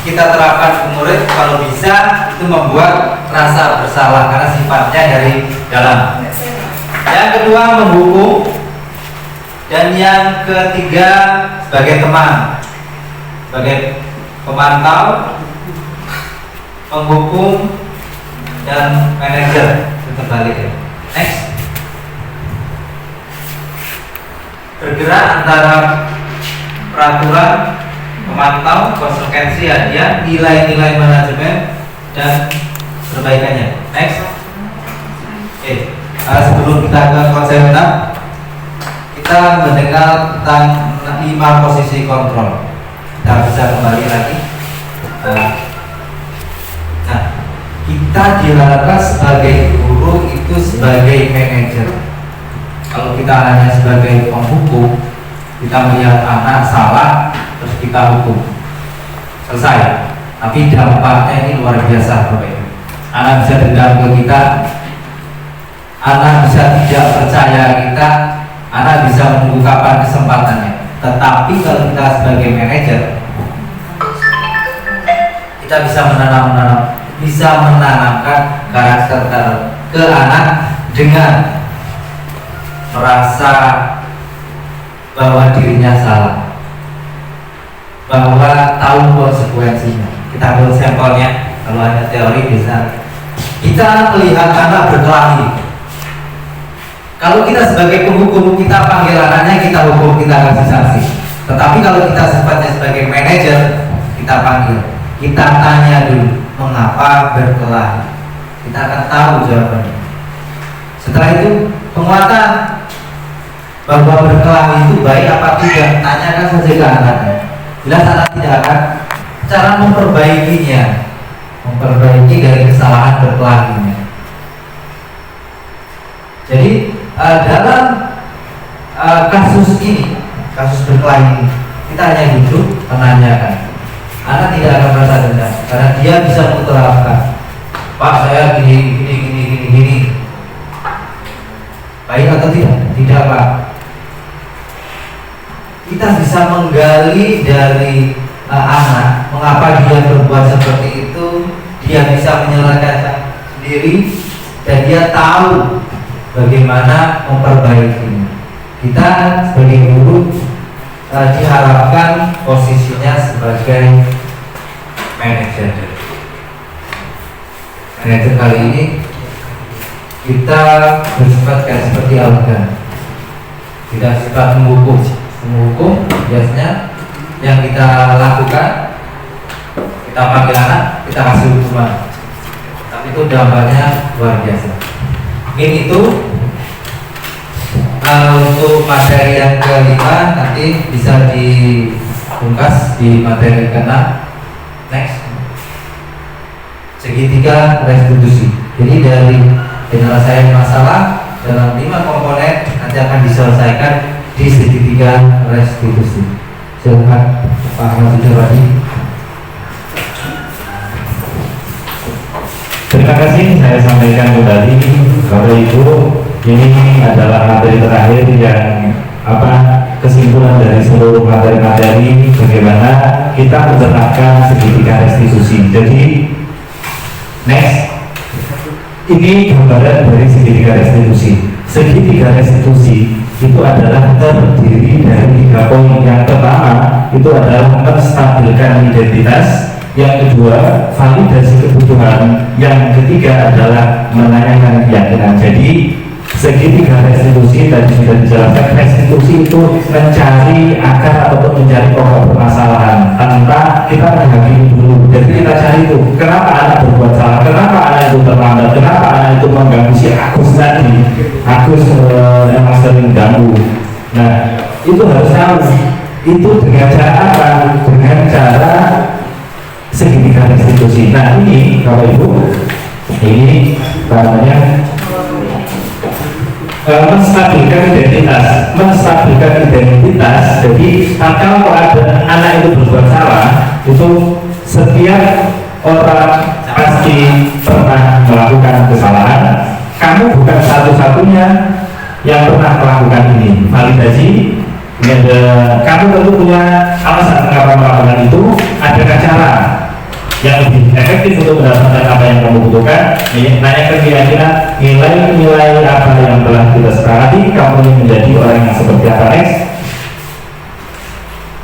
Speaker 1: kita terapkan ke murid, kalau bisa itu membuat rasa bersalah karena sifatnya dari dalam. Yang kedua menghukum, dan yang ketiga sebagai teman, sebagai pemantau, penghukum, dan manajer. Terbalik ya. Next. Bergerak antara peraturan, pemantau, konsekuensi hadiah, nilai-nilai manajemen, dan perbaikannya. Next. Oke. Sebelum kita ke konsep 6, kita mendengar tentang 5 posisi kontrol. Kita bisa kembali lagi. Nah, kita diharapkan sebagai guru itu sebagai manajer. Kalau kita hanya sebagai penghukum, kita melihat anak salah terus kita hukum, selesai. Tapi dampaknya ini luar biasa, Bapak Ibu. Anak bisa dendam ke kita, anak bisa tidak percaya kita, anak bisa menunggu kapan kesempatannya. Tetapi kalau kita sebagai manajer, kita bisa menanamkan karakter ke anak dengan merasa bahwa dirinya salah, bahwa tahu konsekuensinya. Kita ambil sampelnya, kalau hanya teori bisa. Kita melihat anak berkelahi. Kalau kita sebagai penghukum, kita panggil anaknya, kita hukum, kita kasih sanksi. Tetapi kalau kita sifatnya sebagai manajer, kita panggil, kita tanya dulu, mengapa berkelahi? Kita akan tahu jawabannya. Setelah itu penguatan bahwa berkelahi itu baik apa tidak, tanyakan saja ke anaknya. Jelas anak tidak akan cara memperbaiki dari kesalahan berkelahinya. Jadi dalam kasus ini, kasus berkelahi ini, kita hanya duduk menanyakan. Anak tidak akan merasa dendam karena dia bisa mengutarakan, Pak, saya gini. Baik atau tidak? Tidak, Pak. Kita bisa menggali dari anak, mengapa dia berbuat seperti itu, dia bisa menyelesaikan sendiri, dan dia tahu bagaimana memperbaikinya. Kita sebagai guru diharapkan posisinya sebagai manajer. Manajer kali ini kita bersifat kayak seperti arogan, tidak sifat menghukum. Biasanya yang kita lakukan, kita panggil anak, kita kasih hukuman, tapi itu dampaknya luar biasa. Mungkin itu untuk materi yang kelima, nanti bisa dibungkas di materi ke-6. Next, segitiga restitusi. Jadi dari penyelesaian masalah dalam 5 komponen nanti akan diselesaikan di segitiga restitusi. Silakan Pak Ahmad Jawadi.
Speaker 5: Terima kasih, saya sampaikan kembali Bapak Ibu, ini adalah materi terakhir yang kesimpulan dari seluruh materi-materi bagaimana kita menerapkan segitiga restitusi. Jadi next, ini gambaran dari segitiga restitusi. Segitiga restitusi itu adalah terdiri dari 3 poin. Yang pertama itu adalah menstabilkan identitas, yang kedua validasi kebutuhan, yang ketiga adalah menanyakan keyakinan. Jadi segitiga restitusi tadi sudah dijelaskan, restitusi itu mencari akar ataupun mencari pokok permasalahan tanpa kita menghakimi dulu. Jadi kita cari itu, kenapa anak berbuat salah, kenapa anak itu terlambat, kenapa anak itu mengganggu si Agus tadi, Agus yang sering ganggu. Nah itu harus tahu itu dengan cara apa, dengan cara segitiga restitusi. Nah ini Bapak Ibu, ini namanya menstabilkan identitas. Jadi kalau ada anak itu berbuat salah, itu setiap orang pasti pernah melakukan kesalahan. Kamu bukan satu-satunya yang pernah melakukan ini. Validasi, kamu tentu punya alasan mengapa melakukan itu. Adakah cara yang lebih efektif untuk mendapatkan apa yang kamu butuhkan? Nanyakan keyakinan, nilai-nilai apa yang telah kita sepakati, kamu ingin menjadi orang yang seperti apa next?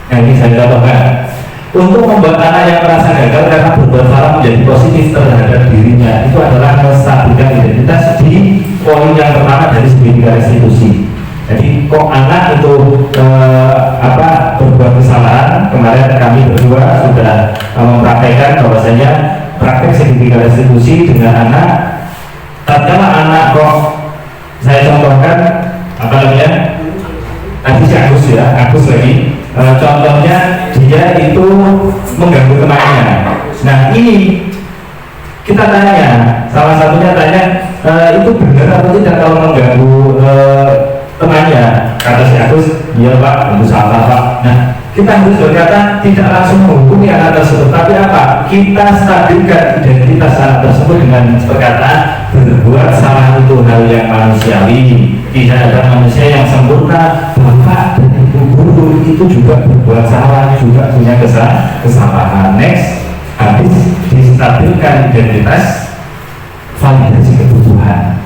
Speaker 5: Nah ini saya contohkan. Untuk membuat anak yang merasa gagal karena berbuat salah menjadi positif terhadap dirinya, itu adalah menstabilkan identitas di poin yang pertama dari segitiga restitusi. Jadi kok anak itu berbuat kesalahan, kemarin kami berdua sudah mempraktekkan bahwasanya praktek segitiga restitusi dengan anak. Tatkala anak kok, saya contohkan tadi si Agus ya, Agus lagi contohnya dia itu mengganggu temannya. Nah ini kita tanya, salah satunya tanya itu benar atau tidak kalau mengganggu temannya. Kata si Agus, iya Pak, itu salah Pak. Nah kita harus berkata tidak langsung menghukumi anak tersebut, tapi apa? Kita stabilkan identitas anak tersebut dengan perkataan berbuat salah itu hal yang manusiawi. Tidak ada manusia yang sempurna. Bapak dan Ibu guru itu juga berbuat salah, juga punya kesalahan. Next, habis distabilkan identitas, validasi kebutuhan.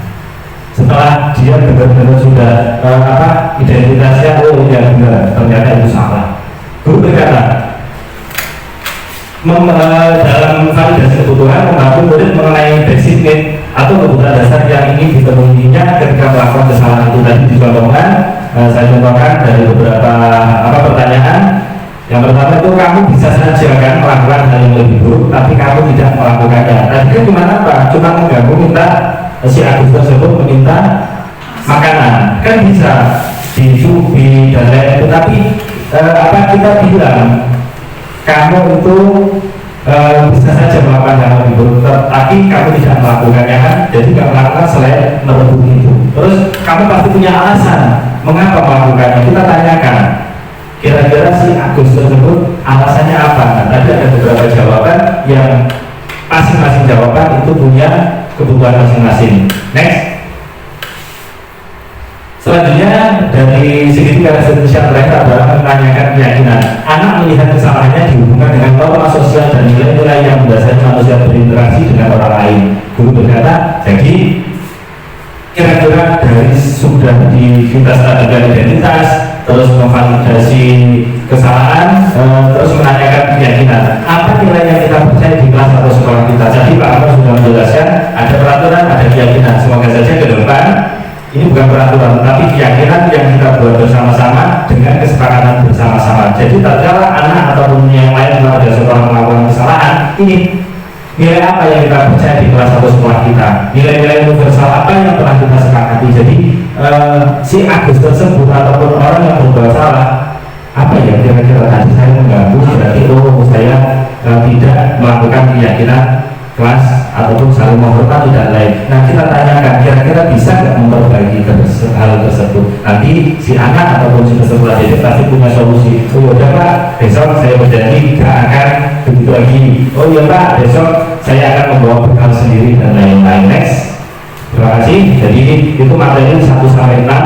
Speaker 5: Setelah dia benar-benar sudah identitasnya, oh iya benar, ternyata itu salah. Guru berkata, dalam validasi kebutuhan membantu murid mengenai basic need atau kebutuhan dasar yang ingin dipenuhinya ketika melakukan kesalahan itu. Tadi dicontohkan, saya contohkan dari beberapa pertanyaan. Yang pertama itu kamu bisa saja kan melakukan hal yang lebih buruk, tapi kamu tidak melakukannya. Tadi kan gimana Pak? Cuma mengganggu, minta si Agus tersebut meminta makanan kan bisa di Subi dan lain-lain, tetapi apa kita bilang kamu itu bisa saja melakukan hal itu, tapi kamu tidak melakukannya kan, jadi nggak melakukan selain merebut itu. Terus kamu pasti punya alasan mengapa melakukannya. Kita tanyakan, kira-kira si Agus tersebut alasannya apa? Nah, tadi ada beberapa jawaban yang masing-masing jawaban itu punya kebutuhan masing-masing. Next. Selanjutnya dari segitiga sosial mereka adalah menanyakan keyakinan. Anak melihat kesalahannya dihubungkan dengan norma sosial dan nilai-nilai yang mendasari manusia berinteraksi dengan orang lain. Guru berkata, jadi kira-kira dari sudah di kita statuskan identitas, terus memvalidasi kesalahan, terus menanyakan keyakinan. Apa nilai yang kita percaya di kelas atau sekolah kita? Jadi Pak Amar sudah menjelaskan ada peraturan, ada keyakinan. Semoga saja ke depan ini bukan peraturan, tapi keyakinan yang kita buat bersama-sama dengan kesepakatan bersama-sama. Jadi tatkala anak ataupun yang lain kalau ada seorang melakukan kesalahan, ini nilai apa yang kita percaya di kelas atau sekolah kita, nilai-nilai universal apa yang telah kita sepakati. Jadi si Agus tersebut ataupun orang yang berbuat salah, apa ya kira-kira tadi saya mengganggu, berarti saya tidak melakukan keyakinan kelas ataupun saling menghormati dan lain. Nah kita tanyakan kira-kira bisa nggak memperbaiki hal tersebut. Nanti si anak ataupun si peserta didik pasti punya solusi. Oh ya Pak, besok saya berjanji tidak akan begitu lagi. Oh ya Pak, besok saya akan membawa bekal sendiri dan lain-lain. Next. Terima kasih. Jadi itu materi 1-6.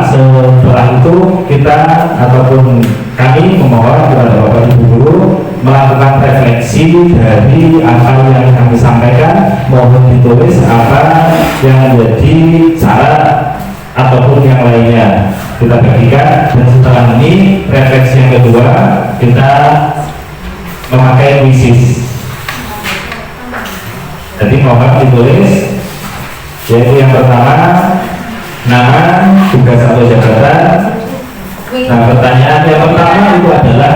Speaker 5: Setelah itu kita ataupun kami memohon kepada Bapak Ibu Guru melakukan refleksi dari apa yang kami sampaikan, mohon ditulis apa yang menjadi syarat ataupun yang lainnya kita bagikan. Dan setelah ini refleksi yang kedua kita memakai wisis. Jadi mohon ditulis, yaitu yang pertama nama, tugas atau jabatan. Nah pertanyaan yang pertama itu adalah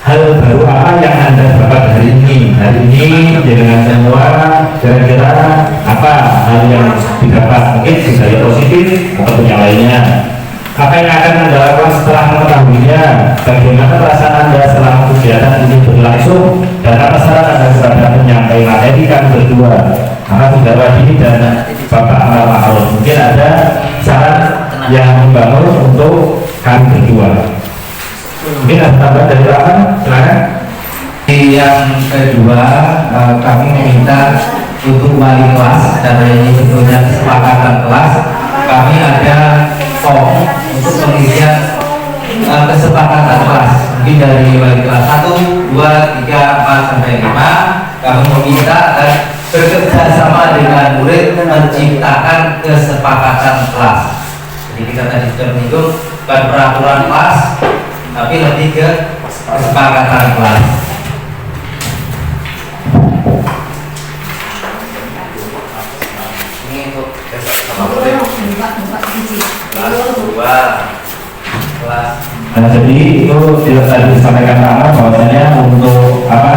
Speaker 5: hal baru apa yang Anda dapat hari ini? Hari ini dengan semua kira-kira apa hal yang didapat? Mungkin bisa positif atau yang lainnya. Apa yang akan Anda lakukan setelah mengetahuinya? Bagaimana perasaan Anda setelah kegiatan ini berlangsung? Dan apa saran Anda kepada penyampaian materi kami berdua? Maka Saudara Wadi dan Bapak Amal Ma'ruf, mungkin ada saran yang membangun untuk kami berdua. Mungkin ada tambahan dari Rahman, silakan.
Speaker 2: Yang kedua, kami meminta untuk wali kelas, dan ini tentunya kesepakatan kelas. Kami ada form untuk pengisian kesepakatan kelas. Mungkin dari wali kelas 1, 2, 3, 4 sampai 5. Kami meminta bekerja sama dengan murid menciptakan kesepakatan kelas. Jadi kita tadi sudah menyinggung bukan peraturan kelas, tapi lebih ke kesepakatan kelas. Ini untuk sama murid kelas 2 kelas.
Speaker 5: Nah, jadi itu tidak tadi disampaikan sama bahwasanya untuk apa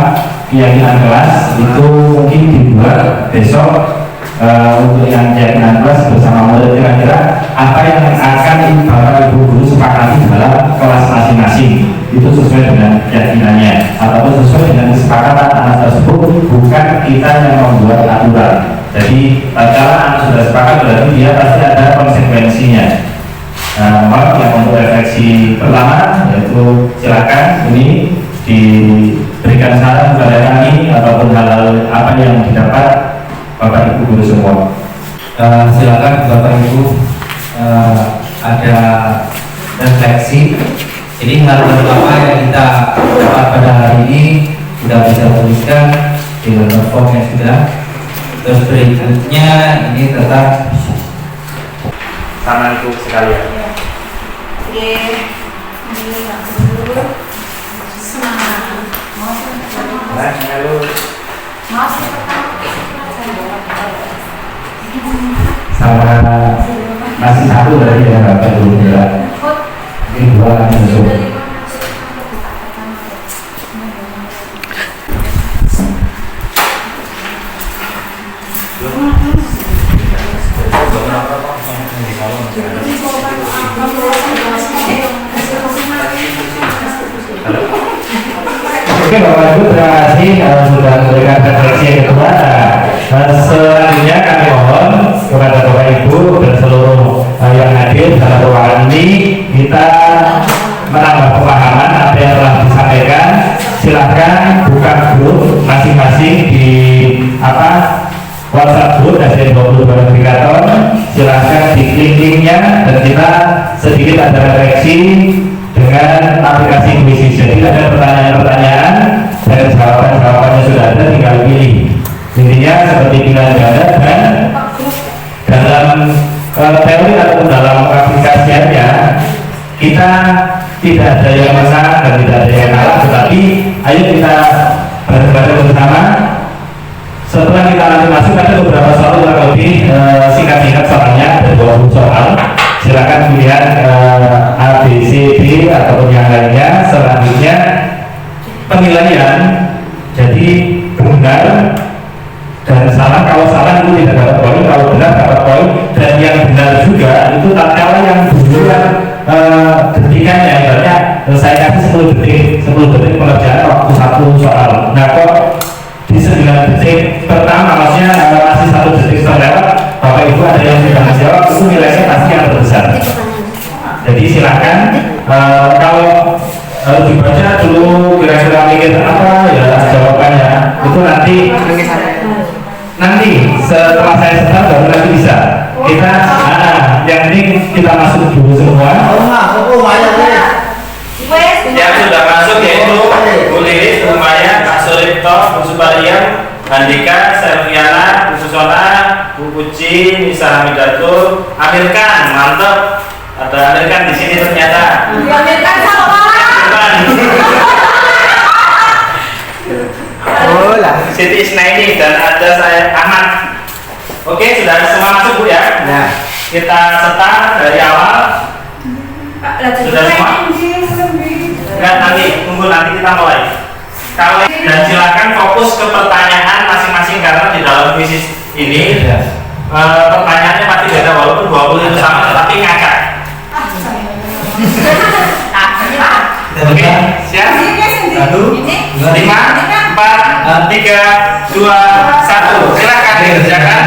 Speaker 5: keyakinan kelas itu mungkin dibuat besok untuk yang keyakinan kelas bersama murid, kira-kira apa yang akan Bapak Ibu Guru sepakati dalam kelas masing-masing itu sesuai dengan keyakinannya ataupun sesuai dengan kesepakatan anak tersebut, bukan kita yang membuat aturan. Jadi kalau anak sudah sepakat berarti dia pasti ada konsekuensinya. Nah, mohon yang untuk refleksi pertama yaitu silakan ini diberikan saran kepada kami ataupun hal-hal apa yang didapat Bapak Ibu Guru semua.
Speaker 2: Silakan Bapak Ibu ada refleksi. Jadi hal-hal apa yang kita dapat pada hari ini sudah bisa tuliskan di dalam form yang sudah. Terus berikutnya ini tetap
Speaker 5: Sama itu sekalian.
Speaker 6: Oke, ini nggak dulu. Semangat.
Speaker 5: Sama masih satu dari yang Bapak Ibu ya. Ini dua lagi besok. Oke Bapak Ibu, terima kasih sudah memberikan refleksi yang kedua. Selanjutnya kami mohon kepada Bapak Ibu dan seluruh yang hadir dalam ruangan ini, kita menambah pemahaman apa yang telah disampaikan. Silahkan buka grup masing-masing di WhatsApp group SDN 22 Navigator. Silahkan diklik linknya dan kita sedikit ada refleksi dengan aplikasi kuisis. Jadi ada pertanyaan-pertanyaan dan jawaban-jawabannya sudah ada, tinggal pilih. Intinya seperti pilihan ganda, dan dalam teori atau dalam aplikasinya kita tidak ada yang menang dan tidak ada yang kalah, tetapi ayo kita bareng-bareng bersama. Setelah kita nanti masuk, ada beberapa soal kurang lebih singkat-singkat soalnya, ada 20 soal. Silakan pilihan A, B, C, D ataupun yang lainnya. Selanjutnya penilaian, jadi benar dan salah. Kalau salah itu tidak dapat poin, kalau benar dapat poin. Dan yang benar juga itu tak kalah yang duluan detikannya. Ibaratnya saya kasih 10 detik pengerjaan waktu satu soal. Nah kok di 9 detik pertama, maksudnya masih 1 detik terlewat, Bapak Ibu ada yang sudah menjawab, itu nilainya pasti yang terbesar. Jadi silakan kalau dibaca dulu kira-kira mikir apa ya jawabannya, itu nanti setelah saya start baru nanti bisa. Kita yang penting kita masuk dulu semua.
Speaker 3: Yang sudah masuk yaitu Bu Lilis, Bu Maya, Kak Suripto, Bu Subarian, Handika, Selviana, Bu Susona, Bu Puji, Nisa Hamidatul, Amir Khan, mantap. Ada Amir Khan di sini ternyata.
Speaker 6: Amir Khan sama
Speaker 3: Oh lah. Siti Isnaini dan ada saya Ahmad. Oke, sudah semua masuk Bu ya. Nah, kita start dari awal. Sudah semua? Enggak, tunggu nanti kita mulai. Kalau dan silakan fokus ke pertanyaan masing-masing karena di dalam kuisis ini pertanyaannya pasti beda walaupun 20 itu sama tapi ngakak. Oke, siap? 1, 5, 4, 3, 2, 1. Silakan dikerjakan.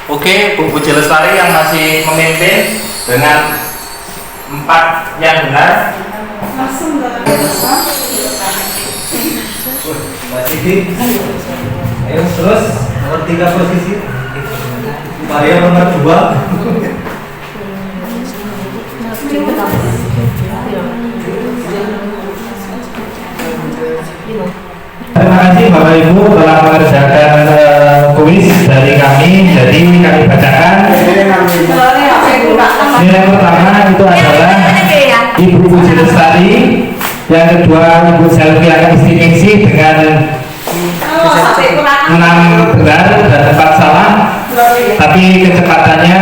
Speaker 3: Oke, Bu Puji Lestari yang masih memimpin dengan 4 yang benar.
Speaker 6: langsung
Speaker 1: Mbak Siti, ayo terus nomor 3 posisi. Maria nomor 2.
Speaker 5: Terima kasih Bapak Ibu telah mengerjakan kuis dari kami. Jadi kami bacakan. Nilai pertama itu adalah Ibu Puji Lestari, yang kedua Ibu Selviana Istiningsih dengan 6 benar dan 4 salah, tapi kecepatannya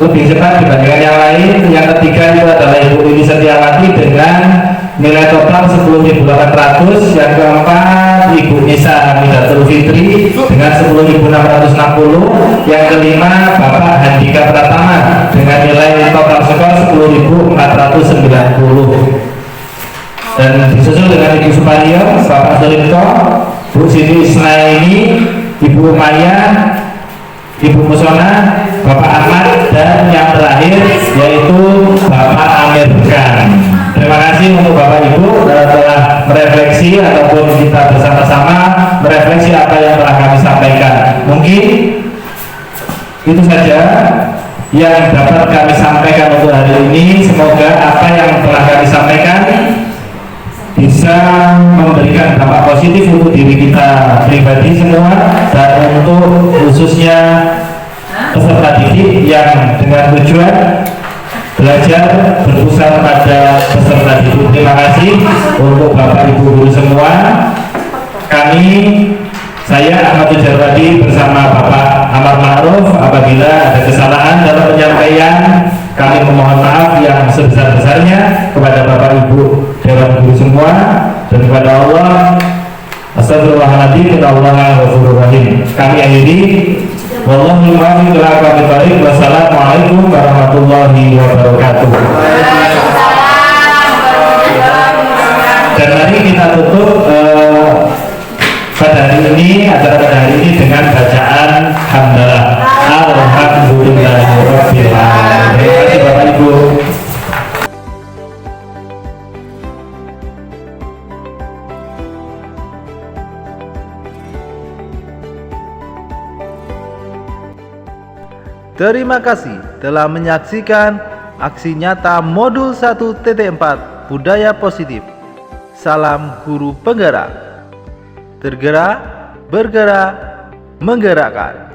Speaker 5: lebih cepat dibandingkan yang lain. Yang ketiga itu adalah Ibu Lili Setiawati dengan nilai total 10.800. Yang keempat Ibu Nisa Hamidatul Fitri dengan 10.660. Yang kelima Bapak Handika Pratama dengan nilai total skor 10.490. Dan disusul dengan Ibu Suparyo, Bapak Suripto, Bu Siti Isnaini, Ibu Maya, Ibu Musona, Bapak Ahmad, dan yang terakhir yaitu Bapak Amir Khan. Terima kasih untuk Bapak Ibu telah merefleksi ataupun kita bersama-sama merefleksi apa yang telah kami sampaikan. Mungkin Itu saja yang dapat kami sampaikan untuk hari ini. Semoga apa yang telah kami sampaikan bisa memberikan dampak positif untuk diri kita pribadi semua dan untuk khususnya peserta didik yang dengan tujuan belajar berpusat pada peserta didik. Terima kasih untuk Bapak Ibu guru semua. Saya Ahmad Jarwadi bersama Bapak Amar Ma'ruf, apabila ada kesalahan dalam penyampaian kami memohon maaf yang sebesar-besarnya kepada Bapak Ibu Dewan Guru semua dan kepada Allah. Astagfirullahaladzim, innallaha ghafurur rahim. Kami akhiri. Wallahu muwaffiq ila aqwamit thoriq. Wassalamualaikum warahmatullahi wabarakatuh. Dan mari kita tutup pada hari ini, acara pada hari ini dengan bacaan hamdalah. Alhamdulillahirabbil alamin. Terima kasih Bapak Ibu.
Speaker 7: Terima kasih telah menyaksikan aksi nyata modul 1.4 Budaya Positif. Salam Guru Penggerak. Tergerak, bergerak, menggerakkan.